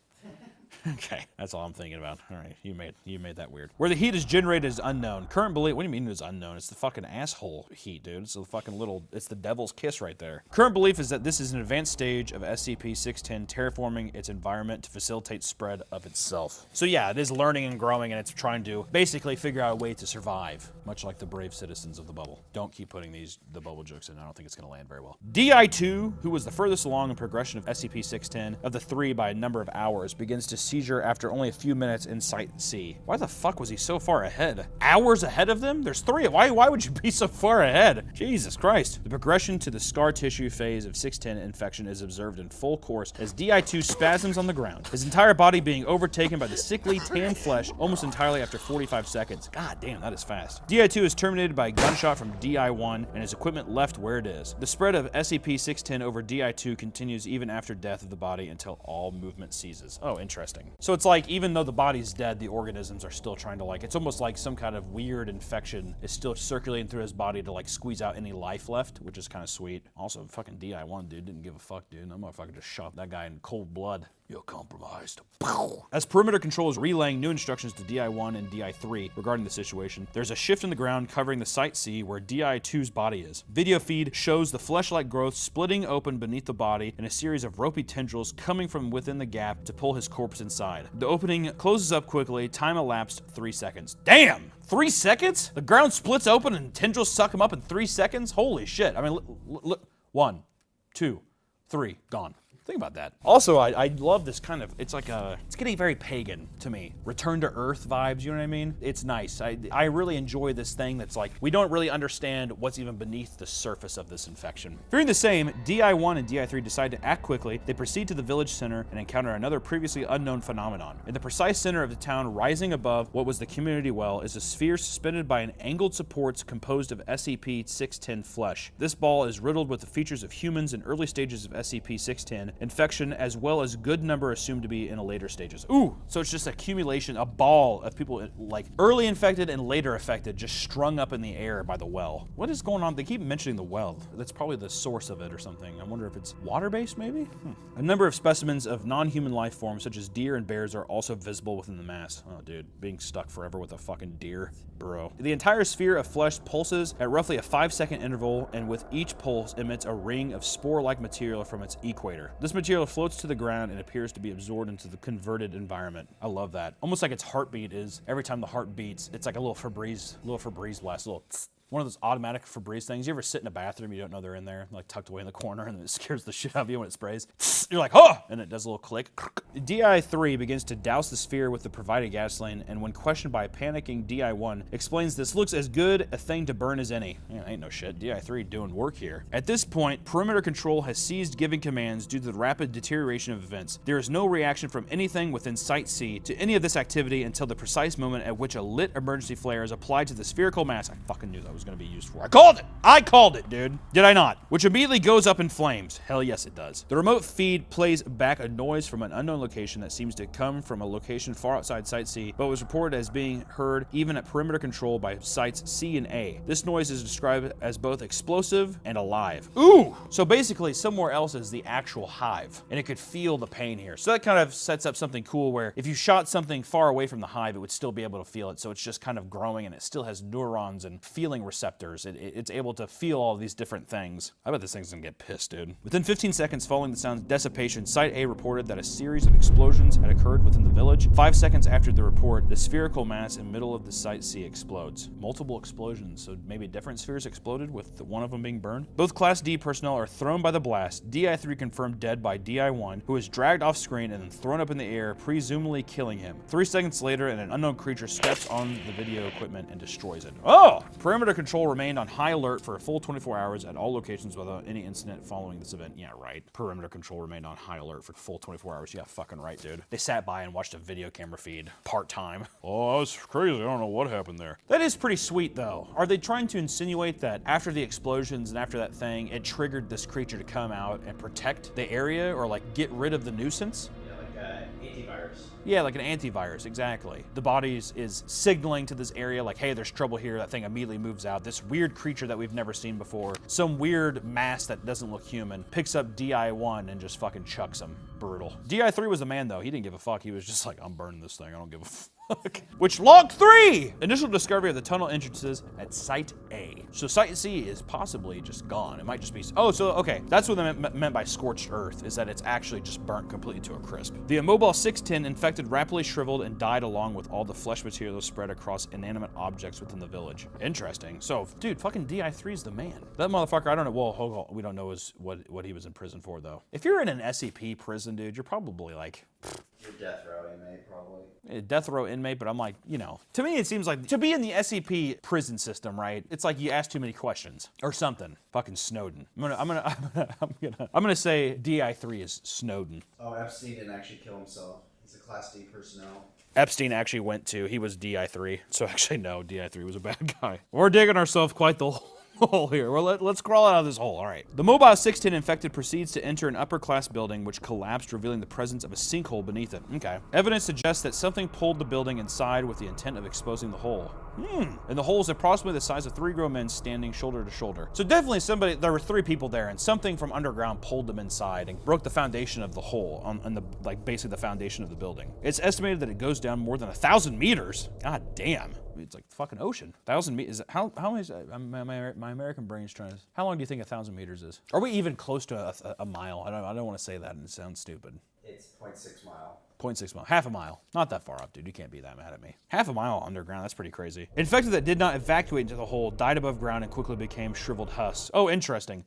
Okay, that's all I'm thinking about. All right, you made that weird. Where the heat is generated is unknown. Current belief, what do you mean it's unknown? It's the fucking asshole heat, dude. It's the fucking it's the devil's kiss right there. Current belief is that this is an advanced stage of SCP-610 terraforming its environment to facilitate spread of itself. So yeah, it is learning and growing, and it's trying to basically figure out a way to survive, much like the brave citizens of the bubble. Don't keep putting the bubble jokes in. I don't think it's gonna land very well. DI-2, who was the furthest along in progression of SCP-610 of the 3 by a number of hours, begins to seizure after only a few minutes in Site C. Why the fuck was he so far ahead? Hours ahead of them? There's 3. Why would you be so far ahead? Jesus Christ. The progression to the scar tissue phase of 610 infection is observed in full course as DI-2 spasms on the ground, his entire body being overtaken by the sickly tan flesh almost entirely after 45 seconds. God damn, that is fast. DI-2 is terminated by a gunshot from DI-1 and his equipment left where it is. The spread of SCP-610 over DI-2 continues even after death of the body until all movement ceases. Oh, interesting. So it's like, even though the body's dead, the organisms are still trying to it's almost like some kind of weird infection is still circulating through his body to squeeze out any life left, which is kind of sweet. Also, fucking DI-1, dude, didn't give a fuck, dude. That motherfucker just shot that guy in cold blood. You're compromised. Pow! As perimeter control is relaying new instructions to DI-1 and DI-3 regarding the situation, there's a shift in the ground covering the Site C where DI-2's body is. Video feed shows the flesh-like growth splitting open beneath the body and a series of ropey tendrils coming from within the gap to pull his corpse inside. The opening closes up quickly. Time elapsed 3 seconds. Damn! 3 seconds? The ground splits open and tendrils suck him up in 3 seconds? Holy shit. I mean, look. 1, 2, 3, gone. Think about that. Also, I love this kind of, it's getting very pagan to me. Return to Earth vibes, you know what I mean? It's nice. I really enjoy this thing that's we don't really understand what's even beneath the surface of this infection. Fearing the same, DI-1 and DI-3 decide to act quickly. They proceed to the village center and encounter another previously unknown phenomenon. In the precise center of the town, rising above what was the community well, is a sphere suspended by an angled supports composed of SCP-610 flesh. This ball is riddled with the features of humans in early stages of SCP-610, infection, as well as good number assumed to be in the later stages. Ooh, so it's just accumulation, a ball of people early infected and later affected, just strung up in the air by the well. What is going on? They keep mentioning the well. That's probably the source of it or something. I wonder if it's water-based, maybe? A number of specimens of non-human life forms, such as deer and bears, are also visible within the mass. Oh, dude, being stuck forever with a fucking deer, bro. The entire sphere of flesh pulses at roughly a 5-second interval, and with each pulse emits a ring of spore-like material from its equator. This material floats to the ground and appears to be absorbed into the converted environment. I love that. Almost like its heartbeat is, every time the heart beats, it's like a little Febreze blast, little tss. One of those automatic Febreze things. You ever sit in a bathroom, you don't know they're in there, tucked away in the corner, and it scares the shit out of you when it sprays? You're like, oh! And it does a little click. DI-3 begins to douse the sphere with the provided gasoline, and when questioned by a panicking DI-1, explains this looks as good a thing to burn as any. Yeah, ain't no shit. DI-3 doing work here. At this point, perimeter control has ceased giving commands due to the rapid deterioration of events. There is no reaction from anything within Site C to any of this activity until the precise moment at which a lit emergency flare is applied to the spherical mass. I fucking knew that was going to be used for. I called it, dude. Did I not? Which immediately goes up in flames. Hell yes, it does. The remote feed plays back a noise from an unknown location that seems to come from a location far outside Site C, but was reported as being heard even at perimeter control by Sites C and A. This noise is described as both explosive and alive. Ooh! So basically, somewhere else is the actual hive, and it could feel the pain here. So that kind of sets up something cool where if you shot something far away from the hive, it would still be able to feel it. So it's just kind of growing, and it still has neurons and feeling receptors. It's able to feel all these different things. I bet this thing's gonna get pissed, dude. Within 15 seconds following the sound's dissipation, Site A reported that a series of explosions had occurred within the village. 5 seconds after the report, the spherical mass in the middle of the Site C explodes. Multiple explosions, so maybe different spheres exploded with one of them being burned. Both Class D personnel are thrown by the blast. DI-3 confirmed dead by DI-1, who was dragged off screen and then thrown up in the air, presumably killing him. 3 seconds later, an unknown creature steps on the video equipment and destroys it. Oh! Perimeter control remained on high alert for a full 24 hours at all locations without any incident following this event. Yeah, right. Perimeter control remained on high alert for full 24 hours. Yeah, fucking right, dude. They sat by and watched a video camera feed part-time. Oh, that was crazy. I don't know what happened there. That is pretty sweet, though. Are they trying to insinuate that after the explosions and after that thing, it triggered this creature to come out and protect the area or like get rid of the nuisance? Antivirus. Yeah, like an antivirus, exactly. The body is signaling to this area like, hey, there's trouble here. That thing immediately moves out. This weird creature that we've never seen before, some weird mass that doesn't look human, picks up DI-1 and just fucking chucks him. Brutal. DI-3 was the man, though. He didn't give a fuck. He was just like, I'm burning this thing. I don't give a fuck. Which log 3! Initial discovery of the tunnel entrances at Site A. So Site C is possibly just gone. It might just be, oh, so okay. That's what they meant by scorched earth, is that it's actually just burnt completely to a crisp. The immobile 610 infected rapidly shriveled and died along with all the flesh material spread across inanimate objects within the village. Interesting. So, dude, fucking DI-3 is the man. That motherfucker, I don't know, well, hold on, we don't know what he was in prison for, though. If you're in an SCP prison, dude, you're probably like, You're death row inmate, probably. a death row inmate, but I'm like, you know, to me it seems like to be in the SCP prison system, right? It's like you ask too many questions or something. Fucking Snowden. I'm gonna say DI-3 is Snowden. Oh, Epstein didn't actually kill himself. He's a Class D personnel. Epstein actually went to, he was DI-3. So actually no, DI-3 was a bad guy. We're digging ourselves quite the hole here. Well, let's crawl out of this hole. All right. The mobile 610 infected proceeds to enter an upper-class building, which collapsed, revealing the presence of a sinkhole beneath it. Okay. Evidence suggests that something pulled the building inside with the intent of exposing the hole. And the hole is approximately the size of 3 grown men standing shoulder to shoulder. So definitely there were 3 people there, and something from underground pulled them inside and broke the foundation of the hole on the, like, basically the foundation of the building. It's estimated that it goes down more than 1,000 meters. God damn. It's like the fucking ocean. 1,000 meters. How is my American brain's trying to? How long do you think 1,000 meters is? Are we even close to a mile? I don't want to say that and it sounds stupid. It's 0.6 mile. 0.6 mile. Half a mile. Not that far up, dude. You can't be that mad at me. Half a mile underground. That's pretty crazy. Infected that did not evacuate into the hole died above ground and quickly became shriveled husks. Oh, interesting.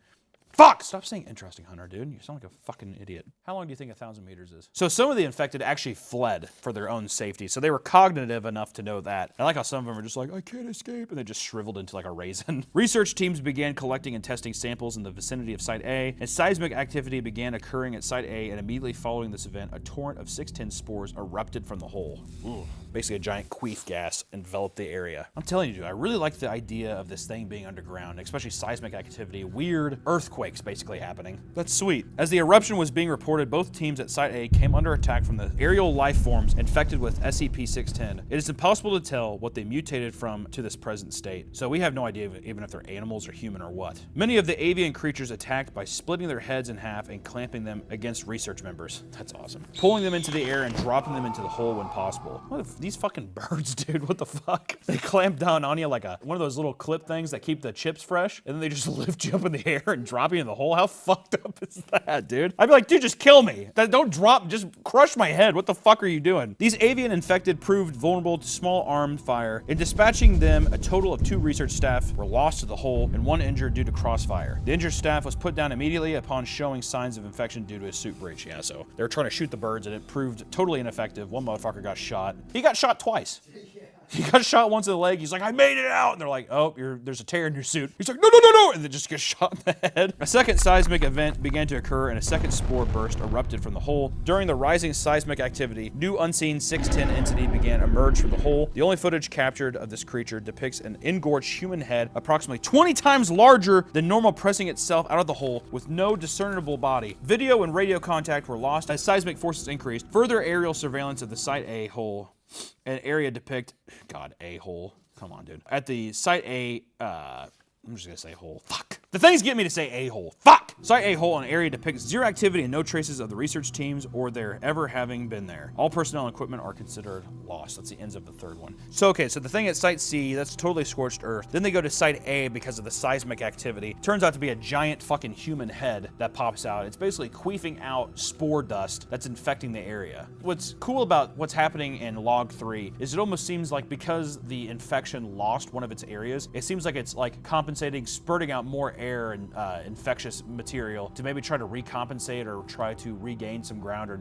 Fuck! Stop saying interesting, Hunter, dude. You sound like a fucking idiot. How long do you think 1,000 meters is? So some of the infected actually fled for their own safety. So they were cognitive enough to know that. I like how some of them are just like, I can't escape. And they just shriveled into like a raisin. Research teams began collecting and testing samples in the vicinity of Site A. And seismic activity began occurring at Site A. And immediately following this event, a torrent of 610 spores erupted from the hole. Ooh. Basically a giant queef gas enveloped the area. I'm telling you, dude, I really like the idea of this thing being underground, especially seismic activity, weird earthquakes basically happening. That's sweet. As the eruption was being reported, both teams at Site A came under attack from the aerial life forms infected with SCP-610. It is impossible to tell what they mutated from to this present state, so we have no idea even if they're animals or human or what. Many of the avian creatures attacked by splitting their heads in half and clamping them against research members. That's awesome. Pulling them into the air and dropping them into the hole when possible. What if these fucking birds, dude, what the fuck? They clamp down on you like one of those little clip things that keep the chips fresh, and then they just lift you up in the air and drop you in the hole. How fucked up is that, dude? I'd be like, dude, just kill me. Don't drop, just crush my head. What the fuck are you doing? These avian infected proved vulnerable to small armed fire. In dispatching them, a total of 2 research staff were lost to the hole and 1 injured due to crossfire. The injured staff was put down immediately upon showing signs of infection due to a suit breach. Yeah, so they were trying to shoot the birds and it proved totally ineffective. One motherfucker got shot. He got shot twice. He got shot once in the leg. He's like, I made it out. And they're like, oh, there's a tear in your suit. He's like, no, no, no, no. And then just gets shot in the head. A second seismic event began to occur and a second spore burst erupted from the hole. During the rising seismic activity, new unseen 610 entity began to emerge from the hole. The only footage captured of this creature depicts an engorged human head approximately 20 times larger than normal, pressing itself out of the hole with no discernible body. Video and radio contact were lost as seismic forces increased. Further aerial surveillance of the Site A hole an area depict, God, a hole. Come on, dude. At the Site A, I'm just gonna say hole. Fuck. The things get me to say a-hole. Fuck! Site A-hole, an area depicts zero activity and no traces of the research teams or their ever having been there. All personnel and equipment are considered lost. That's the ends of the third one. So, okay, so the thing at Site C, that's totally scorched earth. Then they go to Site A because of the seismic activity. Turns out to be a giant fucking human head that pops out. It's basically queefing out spore dust that's infecting the area. What's cool about what's happening in Log 3 is it almost seems like because the infection lost one of its areas, it seems like it's like compensating, spurting out more air and infectious material to maybe try to recompensate or try to regain some ground or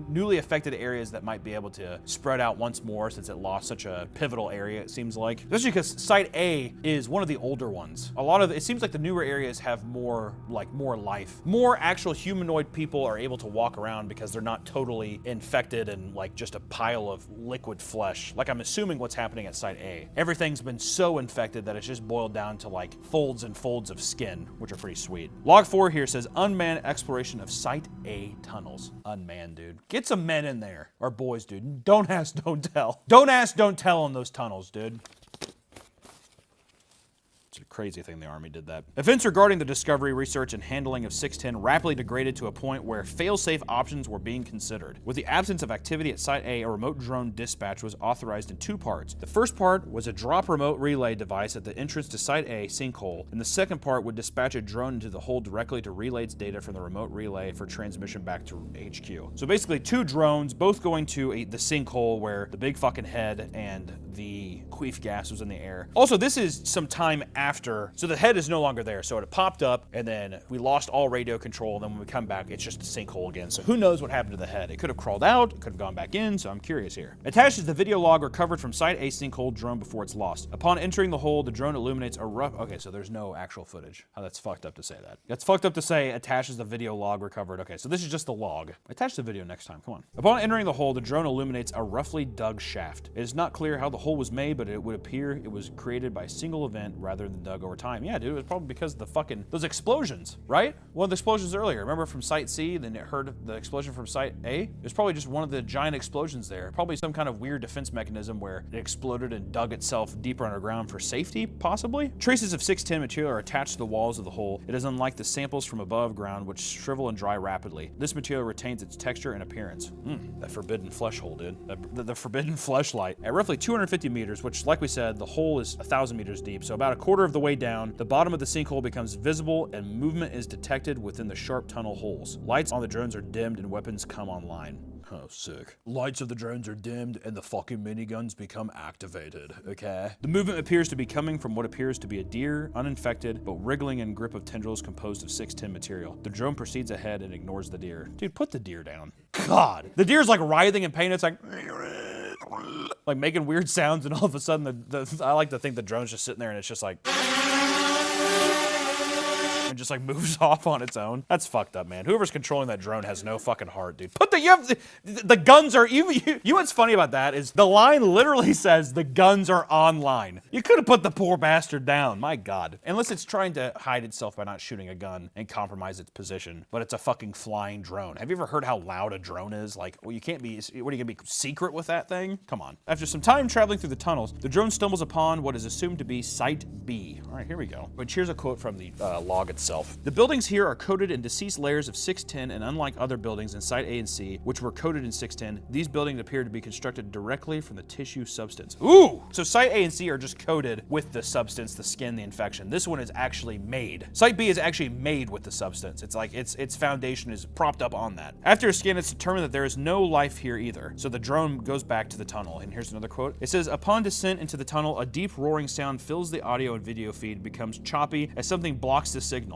newly affected areas that might be able to spread out once more since it lost such a pivotal area, it seems like. Especially because Site A is one of the older ones. It seems like the newer areas have more life. More actual humanoid people are able to walk around because they're not totally infected and like just a pile of liquid flesh. Like I'm assuming what's happening at Site A. Everything's been so infected that it's just boiled down to like folds and folds of skin, which are pretty sweet. Log 4 here says unmanned exploration of Site A tunnels. Unmanned, dude. Get some men in there. Or boys, dude. Don't ask, don't tell. Don't ask, don't tell on those tunnels, dude. It's a crazy thing the Army did that. Events regarding the discovery, research, and handling of 610 rapidly degraded to a point where fail-safe options were being considered. With the absence of activity at Site A, a remote drone dispatch was authorized in 2 parts. The first part was a drop remote relay device at the entrance to Site A sinkhole, and the second part would dispatch a drone into the hole directly to relay its data from the remote relay for transmission back to HQ. So basically 2 drones, both going to the sinkhole where the big fucking head and the queef gas was in the air. Also, this is some time after, so the head is no longer there. So it popped up, and then we lost all radio control, and then when we come back, it's just a sinkhole again. So who knows what happened to the head? It could have crawled out, it could have gone back in, so I'm curious here. Attached is the video log recovered from Site A sinkhole drone before it's lost. Upon entering the hole, the drone illuminates a rough... Okay, so there's no actual footage. Oh, that's fucked up to say that. That's fucked up to say attaches the video log recovered. Okay, so this is just the log. Attach the video next time, come on. Upon entering the hole, the drone illuminates a roughly dug shaft. It is not clear how the hole was made, but it would appear it was created by a single event rather than dug over time. Yeah, dude, it was probably because of the fucking, those explosions, right? One of the explosions earlier, remember from Site C, then it heard the explosion from Site A? It was probably just one of the giant explosions there. Probably some kind of weird defense mechanism where it exploded and dug itself deeper underground for safety, possibly? Traces of 610 material are attached to the walls of the hole. It is unlike the samples from above ground, which shrivel and dry rapidly. This material retains its texture and appearance. That forbidden flesh hole, dude. The forbidden fleshlight. At roughly 250 meters, which, like we said, the hole is 1,000 meters deep, so about a quarter of the way down, the bottom of the sinkhole becomes visible and movement is detected within the sharp tunnel holes. Lights on the drones are dimmed and weapons come online. Oh, sick. Lights of the drones are dimmed and the fucking miniguns become activated, okay? The movement appears to be coming from what appears to be a deer, uninfected, but wriggling in grip of tendrils composed of 610 material. The drone proceeds ahead and ignores the deer. Dude, put the deer down. God. The deer's like writhing in pain. It's like making weird sounds, and all of a sudden I like to think the drone's just sitting there and it's just like and just like moves off on its own. That's fucked up, man. Whoever's controlling that drone has no fucking heart, dude. The guns are, you know what's funny about that is the line literally says the guns are online. You could have put the poor bastard down, my God. Unless it's trying to hide itself by not shooting a gun and compromise its position, but it's a fucking flying drone. Have you ever heard how loud a drone is? Like, well, you can't be, what are you gonna be secret with that thing? Come on. After some time traveling through the tunnels, the drone stumbles upon what is assumed to be Site B. All right, here we go. But here's a quote from the log itself. The buildings here are coated in deceased layers of 610, and unlike other buildings in Site A and C, which were coated in 610, these buildings appear to be constructed directly from the tissue substance. Ooh! So Site A and C are just coated with the substance, the skin, the infection. This one is actually made. Site B is actually made with the substance. It's like its foundation is propped up on that. After a scan, it's determined that there is no life here either. So the drone goes back to the tunnel. And here's another quote. It says, upon descent into the tunnel, a deep roaring sound fills the audio and video feed, becomes choppy as something blocks the signal.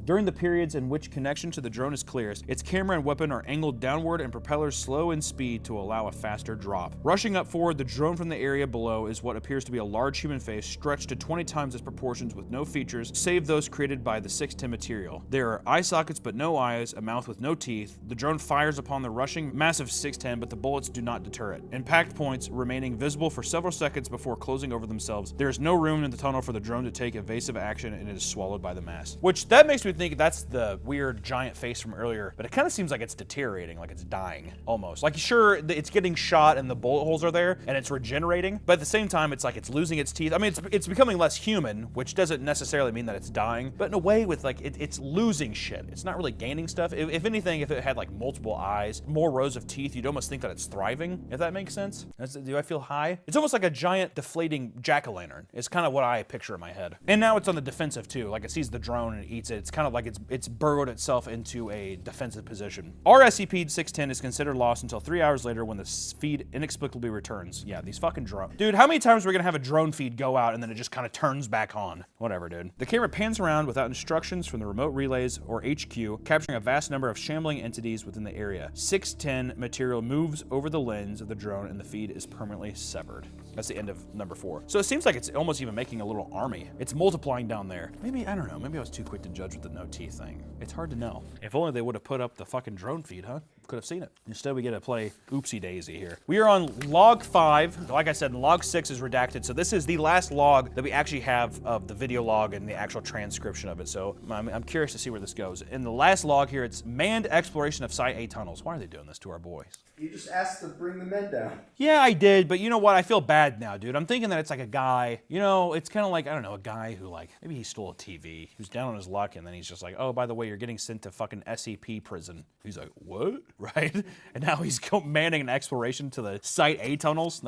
During the periods in which connection to the drone is clearest, its camera and weapon are angled downward and propellers slow in speed to allow a faster drop. Rushing up forward, the drone from the area below is what appears to be a large human face stretched to 20 times its proportions with no features save those created by the 610 material. There are eye sockets but no eyes, a mouth with no teeth. The drone fires upon the rushing massive 610, but the bullets do not deter it. Impact points remaining visible for several seconds before closing over themselves. There is no room in the tunnel for the drone to take evasive action, and it is swallowed by the mass. Which That makes me think that's the weird giant face from earlier, but it kind of seems like it's deteriorating, like it's dying, almost. Like, sure, it's getting shot and the bullet holes are there, and it's regenerating, but at the same time, it's like it's losing its teeth. I mean, it's becoming less human, which doesn't necessarily mean that it's dying, but in a way with, like, it's losing shit. It's not really gaining stuff. If anything, if it had, like, multiple eyes, more rows of teeth, you'd almost think that it's thriving, if that makes sense. Do I feel high? It's almost like a giant deflating jack-o'-lantern. It's kind of what I picture in my head. And now it's on the defensive, too. Like, it sees the drone and it eats it. It's kind of like it's burrowed itself into a defensive position. Our SCP-610 is considered lost until 3 hours later when the feed inexplicably returns. Yeah, these fucking drones. Dude, how many times are we gonna have a drone feed go out and then it just kind of turns back on? Whatever, dude. The camera pans around without instructions from the remote relays or HQ, capturing a vast number of shambling entities within the area. 610 material moves over the lens of the drone and the feed is permanently severed. That's the end of number 4. So it seems like it's almost even making a little army. It's multiplying down there. Maybe, I don't know, maybe I was too quick to judge with the no teeth thing. It's hard to know. If only they would have put up the fucking drone feed, huh? Could have seen it. Instead, we get to play oopsie daisy here. We are on log 5. Like I said, log 6 is redacted, so this is the last log that we actually have of the video log and the actual transcription of it. So I'm curious to see where this goes. In the last log here, it's manned exploration of Site A tunnels. Why are they doing this to our boys? You just asked to bring the men down. Yeah, I did, but you know what? I feel bad now, dude. I'm thinking that it's like a guy, you know, it's kind of like, I don't know, a guy who, like, maybe he stole a TV. He was down on his luck, and then he's just like, oh, by the way, you're getting sent to fucking SCP prison. He's like, what? Right? And now he's manning an exploration to the Site A tunnels.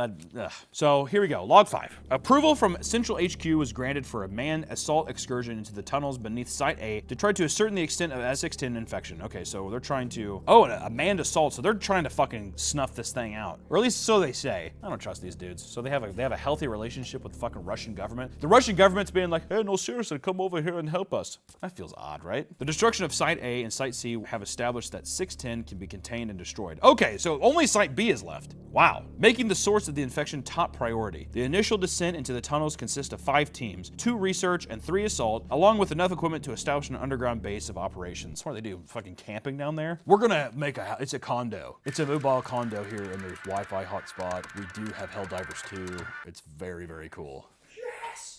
So here we go. Log 5. Approval from Central HQ was granted for a manned assault excursion into the tunnels beneath Site A to try to ascertain the extent of S610 infection. Okay, so they're trying to, a manned assault. So they're trying to fucking snuff this thing out, or at least so they say. I don't trust these dudes. So they have a healthy relationship with the fucking Russian government. The Russian government's being like, hey, no, seriously, come over here and help us. That feels odd, right? The destruction of Site A and Site C have established that 610 can be contained and destroyed. Okay, so only Site B is left. Wow. Making the source of the infection top priority. The initial descent into the tunnels consists of 5 teams, 2 research and 3 assault, along with enough equipment to establish an underground base of operations. What do they do? Fucking camping down there? We're gonna make it's a condo. It's a mobile condo here, and there's Wi-Fi hotspot. We do have Helldivers too. It's very, very cool.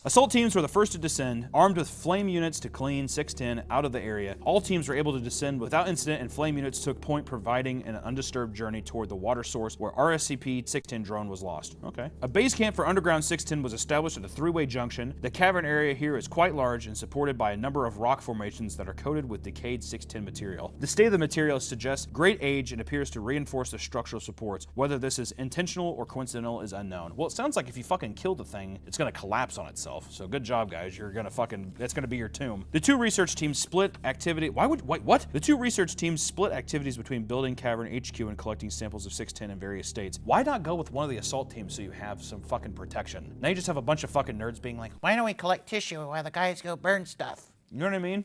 Assault teams were the first to descend, armed with flame units to clean 610 out of the area. All teams were able to descend without incident, and flame units took point, providing an undisturbed journey toward the water source where RSCP-610 drone was lost. Okay. A base camp for underground 610 was established at a 3-way junction. The cavern area here is quite large and supported by a number of rock formations that are coated with decayed 610 material. The state of the material suggests great age and appears to reinforce the structural supports. Whether this is intentional or coincidental is unknown. Well, it sounds like if you fucking kill the thing, it's gonna collapse on itself. So good job, guys. You're gonna that's gonna be your tomb. The 2 research teams split activity. What? The 2 research teams split activities between building cavern HQ and collecting samples of 610 in various states. Why not go with one of the assault teams so you have some fucking protection? Now you just have a bunch of fucking nerds being like, why don't we collect tissue while the guys go burn stuff? You know what I mean?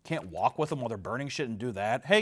Can't walk with them while they're burning shit and do that. Hey,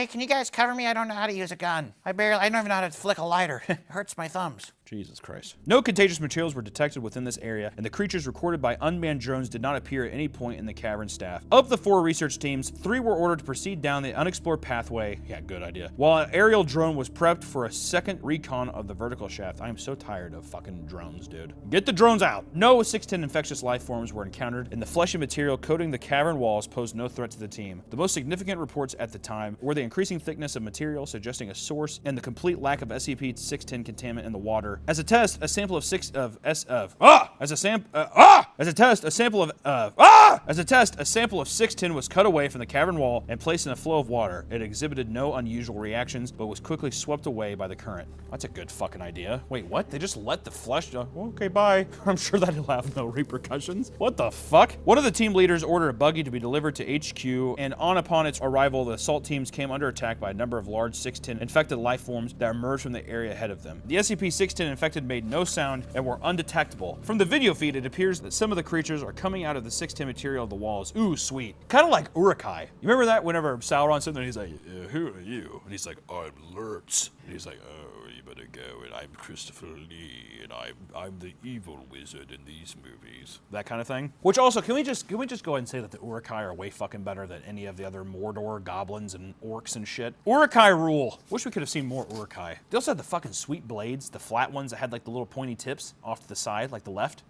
can you guys cover me? I don't know how to use a gun. I don't even know how to flick a lighter. It hurts my thumbs. Jesus Christ. No contagious materials were detected within this area, and the creatures recorded by unmanned drones did not appear at any point in the cavern staff. Of the 4 research teams, 3 were ordered to proceed down the unexplored pathway. Yeah, good idea. While an aerial drone was prepped for a second recon of the vertical shaft. I am so tired of fucking drones, dude. Get the drones out. No 610 infectious life forms were encountered, and the fleshy material coating the cavern walls posed no threat to the team. The most significant reports at the time were the increasing thickness of material, suggesting a source, and the complete lack of SCP-610 contaminant in the water. As a test, a sample of 610 was cut away from the cavern wall and placed in a flow of water. It exhibited no unusual reactions, but was quickly swept away by the current. That's a good fucking idea. Wait, what? They just let the flesh okay, bye. I'm sure that'll have no repercussions. What the fuck? One of the team leaders ordered a buggy to be delivered to HQ, and upon its arrival, the assault teams came under attack by a number of large 610 infected life forms that emerged from the area ahead of them. The SCP-610 infected made no sound and were undetectable. From the video feed, it appears that some of the creatures are coming out of the 610 material of the walls. Ooh, sweet. Kind of like Urukai. You remember that whenever Sauron's sitting there, he's like, who are you? And he's like, I'm Lurtz. And he's like, oh, you better go, and I'm Christopher Lee, and I'm the evil wizard in these movies. That kind of thing. Which also, can we just go ahead and say that the Urukai are way fucking better than any of the other Mordor goblins and orcs and shit? Urukai rule. Wish we could have seen more Urukai. They also had the fucking sweet blades, the flat ones that had like the little pointy tips off to the side, like the left.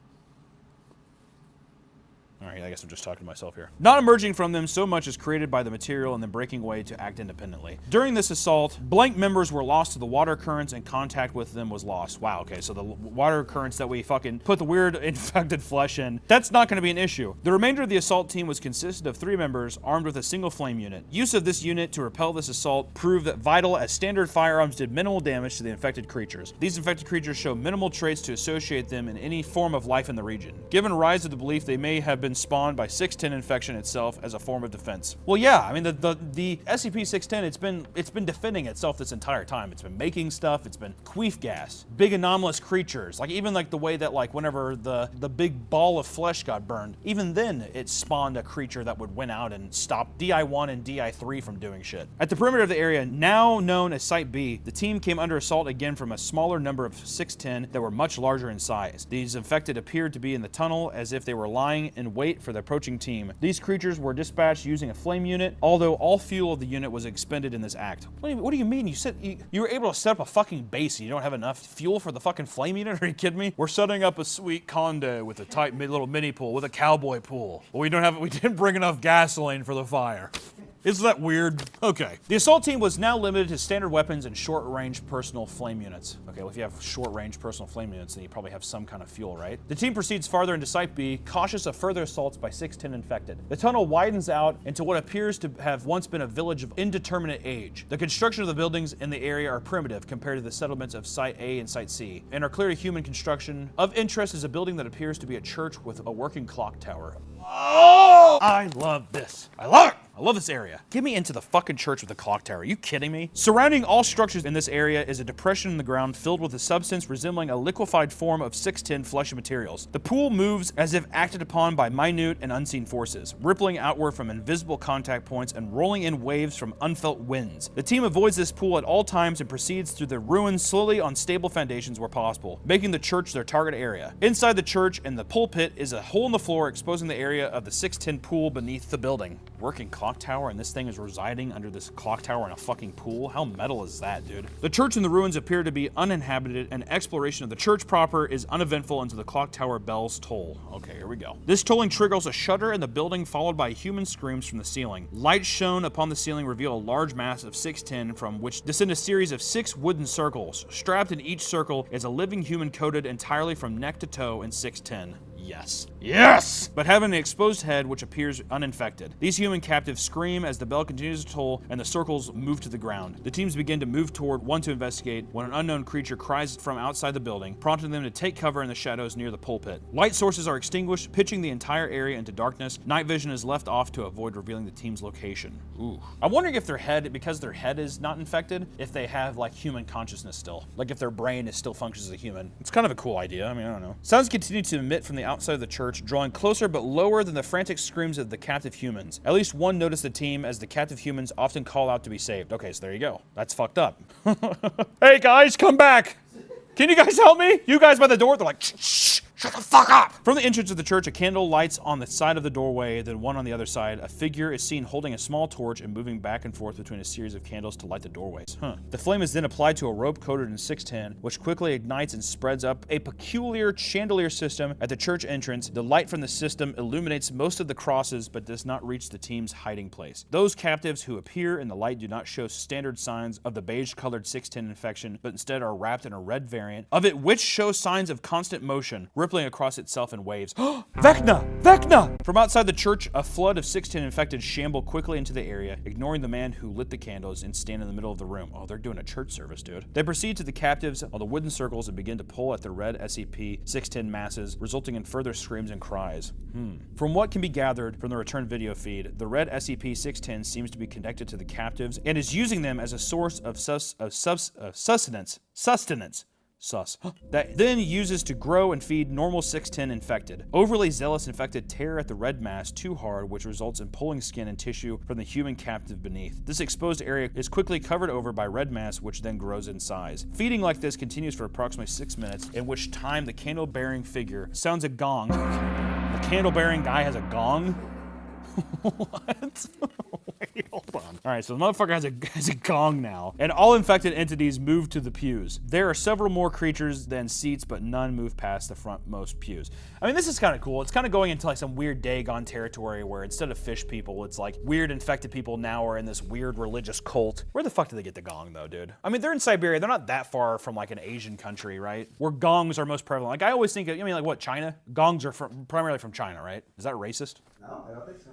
All right, I guess I'm just talking to myself here. Not emerging from them so much as created by the material and then breaking away to act independently. During this assault, blank members were lost to the water currents and contact with them was lost. Wow, okay, so the water currents that we fucking put the weird infected flesh in, that's not gonna be an issue. The remainder of the assault team was consisted of 3 members armed with a single flame unit. Use of this unit to repel this assault proved that vital as standard firearms did minimal damage to the infected creatures. These infected creatures show minimal traits to associate them in any form of life in the region, given rise to the belief they may have been spawned by 610 infection itself as a form of defense. Well, yeah, I mean the SCP-610, it's been defending itself this entire time. It's been making stuff. It's been queef gas, big anomalous creatures, like even like the way that like whenever the big ball of flesh got burned, even then it spawned a creature that would win out and stop DI-1 and DI-3 from doing shit. At the perimeter of the area, now known as Site B, the team came under assault again from a smaller number of 610 that were much larger in size. These infected appeared to be in the tunnel as if they were lying in wait for the approaching team. These creatures were dispatched using a flame unit, although all fuel of the unit was expended in this act. What do you mean? You said you were able to set up a fucking base and you don't have enough fuel for the fucking flame unit? Are you kidding me? We're setting up a sweet condo with a tight little mini pool with a cowboy pool. But we didn't bring enough gasoline for the fire. Isn't that weird? Okay. The assault team was now limited to standard weapons and short-range personal flame units. Okay, well if you have short-range personal flame units, then you probably have some kind of fuel, right? The team proceeds farther into Site B, cautious of further assaults by 610 infected. The tunnel widens out into what appears to have once been a village of indeterminate age. The construction of the buildings in the area are primitive compared to the settlements of Site A and Site C, and are clearly human construction. Of interest is a building that appears to be a church with a working clock tower. Oh! I love this. I love it! I love this area. Get me into the fucking church with the clock tower. Are you kidding me? Surrounding all structures in this area is a depression in the ground filled with a substance resembling a liquefied form of 610 fleshy materials. The pool moves as if acted upon by minute and unseen forces, rippling outward from invisible contact points and rolling in waves from unfelt winds. The team avoids this pool at all times and proceeds through the ruins slowly on stable foundations where possible, making the church their target area. Inside the church and the pulpit is a hole in the floor exposing the area of the 610 pool beneath the building. Working clock tower, and this thing is residing under this clock tower in a fucking pool? How metal is that, dude? The church and the ruins appear to be uninhabited, and exploration of the church proper is uneventful until the clock tower bells toll. Okay, here we go. This tolling triggers a shudder in the building, followed by human screams from the ceiling. Lights shown upon the ceiling reveal a large mass of 610 from which descend a series of 6 wooden circles. Strapped in each circle is a living human coated entirely from neck to toe in 610. Yes. Yes! But having an exposed head which appears uninfected. These human captives scream as the bell continues to toll and the circles move to the ground. The teams begin to move toward one to investigate when an unknown creature cries from outside the building, prompting them to take cover in the shadows near the pulpit. Light sources are extinguished, pitching the entire area into darkness. Night vision is left off to avoid revealing the team's location. Ooh. I'm wondering if their head, because their head is not infected, if they have like human consciousness still. Like if their brain is still functions as a human. It's kind of a cool idea. I mean, I don't know. Sounds continue to emit from the outside of the church, drawing closer but lower than the frantic screams of the captive humans. At least one noticed the team as the captive humans often call out to be saved. Okay, so there you go. That's fucked up. Hey guys, come back! Can you guys help me? You guys by the door? They're like, shh, shut the fuck up! From the entrance of the church, a candle lights on the side of the doorway, then one on the other side. A figure is seen holding a small torch and moving back and forth between a series of candles to light the doorways. The flame is then applied to a rope coated in 610, which quickly ignites and spreads up a peculiar chandelier system at the church entrance. The light from the system illuminates most of the crosses, but does not reach the team's hiding place. Those captives who appear in the light do not show standard signs of the beige-colored 610 infection, but instead are wrapped in a red variant of it, which shows signs of constant motion, rippling across itself in waves. Vecna! Vecna! From outside the church, a flood of 610 infected shamble quickly into the area, ignoring the man who lit the candles and stand in the middle of the room. Oh, they're doing a church service, dude. They proceed to the captives on the wooden circles and begin to pull at the red SCP-610 masses, resulting in further screams and cries. From what can be gathered from the return video feed, the red SCP-610 seems to be connected to the captives and is using them as a source of sustenance. That then uses to grow and feed normal 610 infected. Overly zealous infected tear at the red mass too hard, which results in pulling skin and tissue from the human captive beneath. This exposed area is quickly covered over by red mass, which then grows in size. Feeding like this continues for approximately 6 minutes, in which time the candle-bearing figure sounds a gong. The candle-bearing guy has a gong? What? Wait, hold on. All right, so the motherfucker has a gong now, and all infected entities move to the pews. There are several more creatures than seats, but none move past the frontmost pews. I mean, this is kind of cool. It's kind of going into like some weird Dagon territory where instead of fish people, it's like weird infected people now are in this weird religious cult. Where the fuck did they get the gong though, dude? I mean, they're in Siberia. They're not that far from like an Asian country, right? Where gongs are most prevalent. Like I always think, like what, China? Gongs are primarily from China, right? Is that racist? No, I don't think so.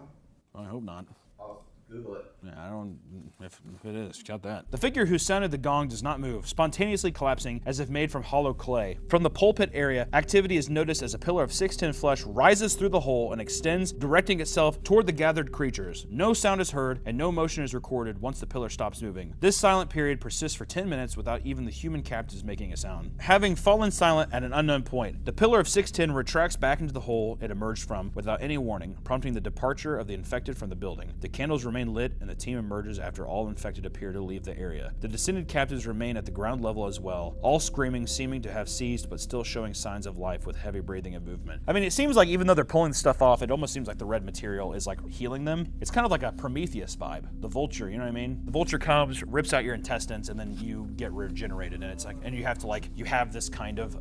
I hope not. I'll Google it. Yeah, I don't, if it is, count that. The figure who sounded the gong does not move, spontaneously collapsing as if made from hollow clay. From the pulpit area, activity is noticed as a pillar of 6'10" flesh rises through the hole and extends, directing itself toward the gathered creatures. No sound is heard and no motion is recorded once the pillar stops moving. This silent period persists for 10 minutes without even the human captives making a sound. Having fallen silent at an unknown point, the pillar of 6'10" retracts back into the hole it emerged from without any warning, prompting the departure of the infected from the building. The candles remain lit and the team emerges after all infected appear to leave the area. The descended captives remain at the ground level as well, all screaming, seeming to have ceased but still showing signs of life with heavy breathing and movement. I mean, it seems like even though they're pulling stuff off, it almost seems like the red material is like healing them. It's kind of like a Prometheus vibe. The vulture, you know what I mean? The vulture comes, rips out your intestines, and then you get regenerated, and it's like, and you have to like, you have this kind of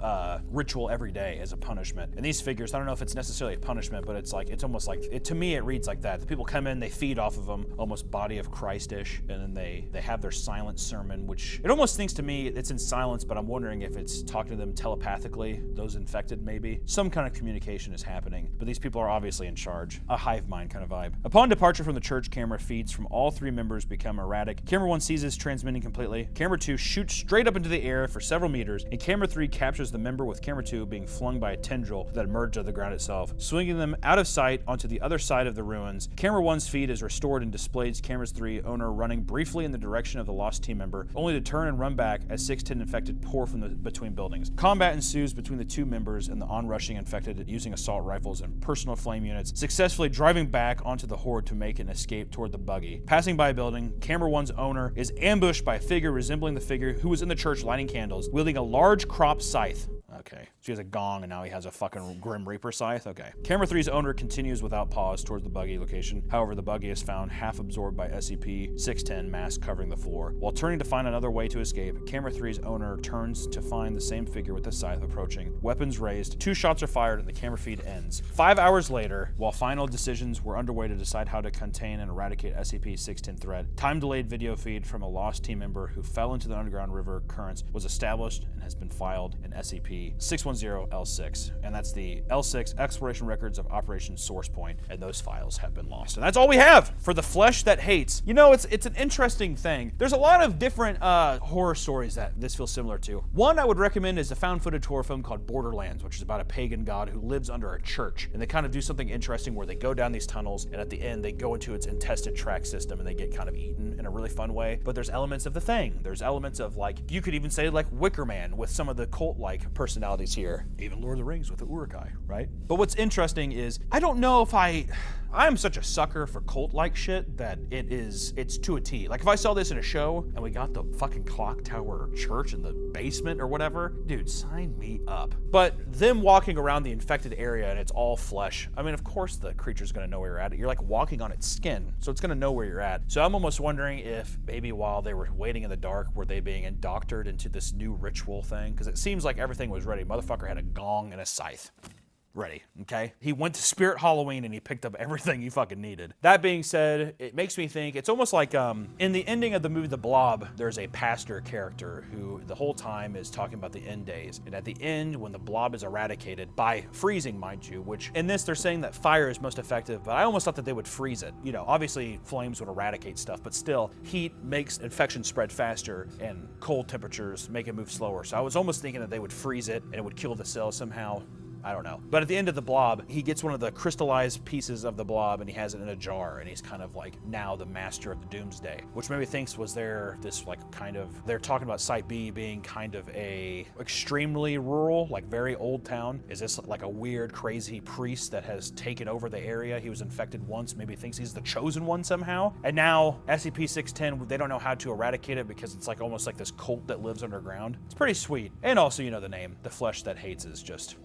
ritual every day as a punishment. And these figures, I don't know if it's necessarily a punishment, but it's like, it's almost like, to me it reads like that. The people come in, they feed off of them, almost body of Christ-ish, and then they have their silent sermon, which it almost thinks to me it's in silence, but I'm wondering if it's talking to them telepathically, those infected maybe. Some kind of communication is happening, but these people are obviously in charge. A hive mind kind of vibe. Upon departure from the church, camera feeds from all three members become erratic. Camera 1 ceases transmitting completely. Camera 2 shoots straight up into the air for several meters, and camera 3 captures the member with camera 2 being flung by a tendril that emerged of the ground itself, swinging them out of sight onto the other side of the ruins. Camera 1's feed is restored and displays camera 3 owner running briefly in the direction of the lost team member, only to turn and run back as 6'10" infected pour from between buildings. Combat ensues between the two members and the onrushing infected using assault rifles and personal flame units, successfully driving back onto the horde to make an escape toward the buggy. Passing by a building, camera 1's owner is ambushed by a figure resembling the figure who was in the church lighting candles, wielding a large crop scythe. Okay. So he has a gong and now he has a fucking Grim Reaper scythe? Okay. Camera 3's owner continues without pause towards the buggy location. However, the buggy is found half absorbed by SCP-610 mask covering the floor. While turning to find another way to escape, Camera 3's owner turns to find the same figure with the scythe approaching. Weapons raised, 2 shots are fired and the camera feed ends. 5 hours later, while final decisions were underway to decide how to contain and eradicate SCP-610 threat, time-delayed video feed from a lost team member who fell into the underground river currents was established and has been filed in SCP-610-L6, and that's the L6 exploration records of Operation Source Point, and those files have been lost. And that's all we have for the flesh that hates. You know, it's an interesting thing. There's a lot of different horror stories that this feels similar to. One I would recommend is a found footage horror film called Borderlands, which is about a pagan god who lives under a church, and they kind of do something interesting where they go down these tunnels, and at the end they go into its intestinate tract system and they get kind of eaten in a really fun way. But there's elements of The Thing. There's elements of, like, you could even say like Wicker Man with some of the cult-like personalities here. Even Lord of the Rings with the Uruk-hai, right? But what's interesting is, I don't know if I'm such a sucker for cult-like shit that it's to a T. Like if I saw this in a show and we got the fucking clock tower church in the basement or whatever, dude, sign me up. But them walking around the infected area and it's all flesh, I mean, of course the creature's gonna know where you're at. You're like walking on its skin, so it's gonna know where you're at. So I'm almost wondering if maybe while they were waiting in the dark, were they being indoctored into this new ritual thing? Because it seems like everything was ready. Motherfucker had a gong and a scythe. Ready, okay? He went to Spirit Halloween and he picked up everything he fucking needed. That being said, it makes me think, it's almost like in the ending of the movie The Blob, there's a pastor character who the whole time is talking about the end days. And at the end, when the blob is eradicated, by freezing, mind you, which in this they're saying that fire is most effective, but I almost thought that they would freeze it. You know, obviously flames would eradicate stuff, but still, heat makes infection spread faster and cold temperatures make it move slower. So I was almost thinking that they would freeze it and it would kill the cells somehow. I don't know. But at the end of the blob, he gets one of the crystallized pieces of the blob and he has it in a jar and he's kind of like now the master of the doomsday, which maybe thinks was there this like kind of, they're talking about Site B being kind of a extremely rural, like very old town. Is this like a weird, crazy priest that has taken over the area? He was infected once, maybe thinks he's the chosen one somehow. And now SCP-610, they don't know how to eradicate it because it's like almost like this cult that lives underground. It's pretty sweet. And also, you know, the name, The Flesh That Hates is just,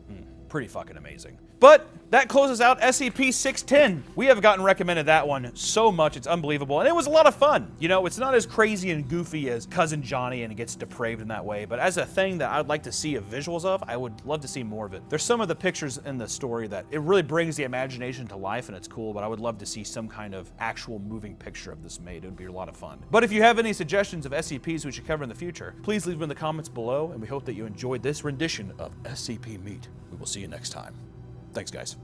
pretty fucking amazing. But that closes out SCP-610. We have gotten recommended that one so much, it's unbelievable, and it was a lot of fun. You know, it's not as crazy and goofy as Cousin Johnny and it gets depraved in that way, but as a thing that I'd like to see visuals of, I would love to see more of it. There's some of the pictures in the story that it really brings the imagination to life and it's cool, but I would love to see some kind of actual moving picture of this made. It would be a lot of fun. But if you have any suggestions of SCPs we should cover in the future, please leave them in the comments below, and we hope that you enjoyed this rendition of SCP Meat. We will see you next time. Thanks, guys.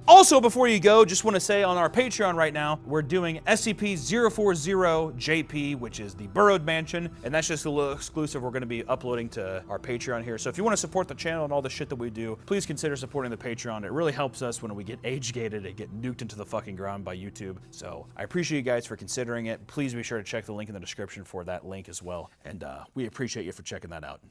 Also, before you go, just want to say on our Patreon right now, we're doing SCP-040-JP, which is the Burrowed Mansion, and that's just a little exclusive we're going to be uploading to our Patreon here. So if you want to support the channel and all the shit that we do, please consider supporting the Patreon. It really helps us when we get age-gated and get nuked into the fucking ground by YouTube. So I appreciate you guys for considering it. Please be sure to check the link in the description for that link as well. And we appreciate you for checking that out.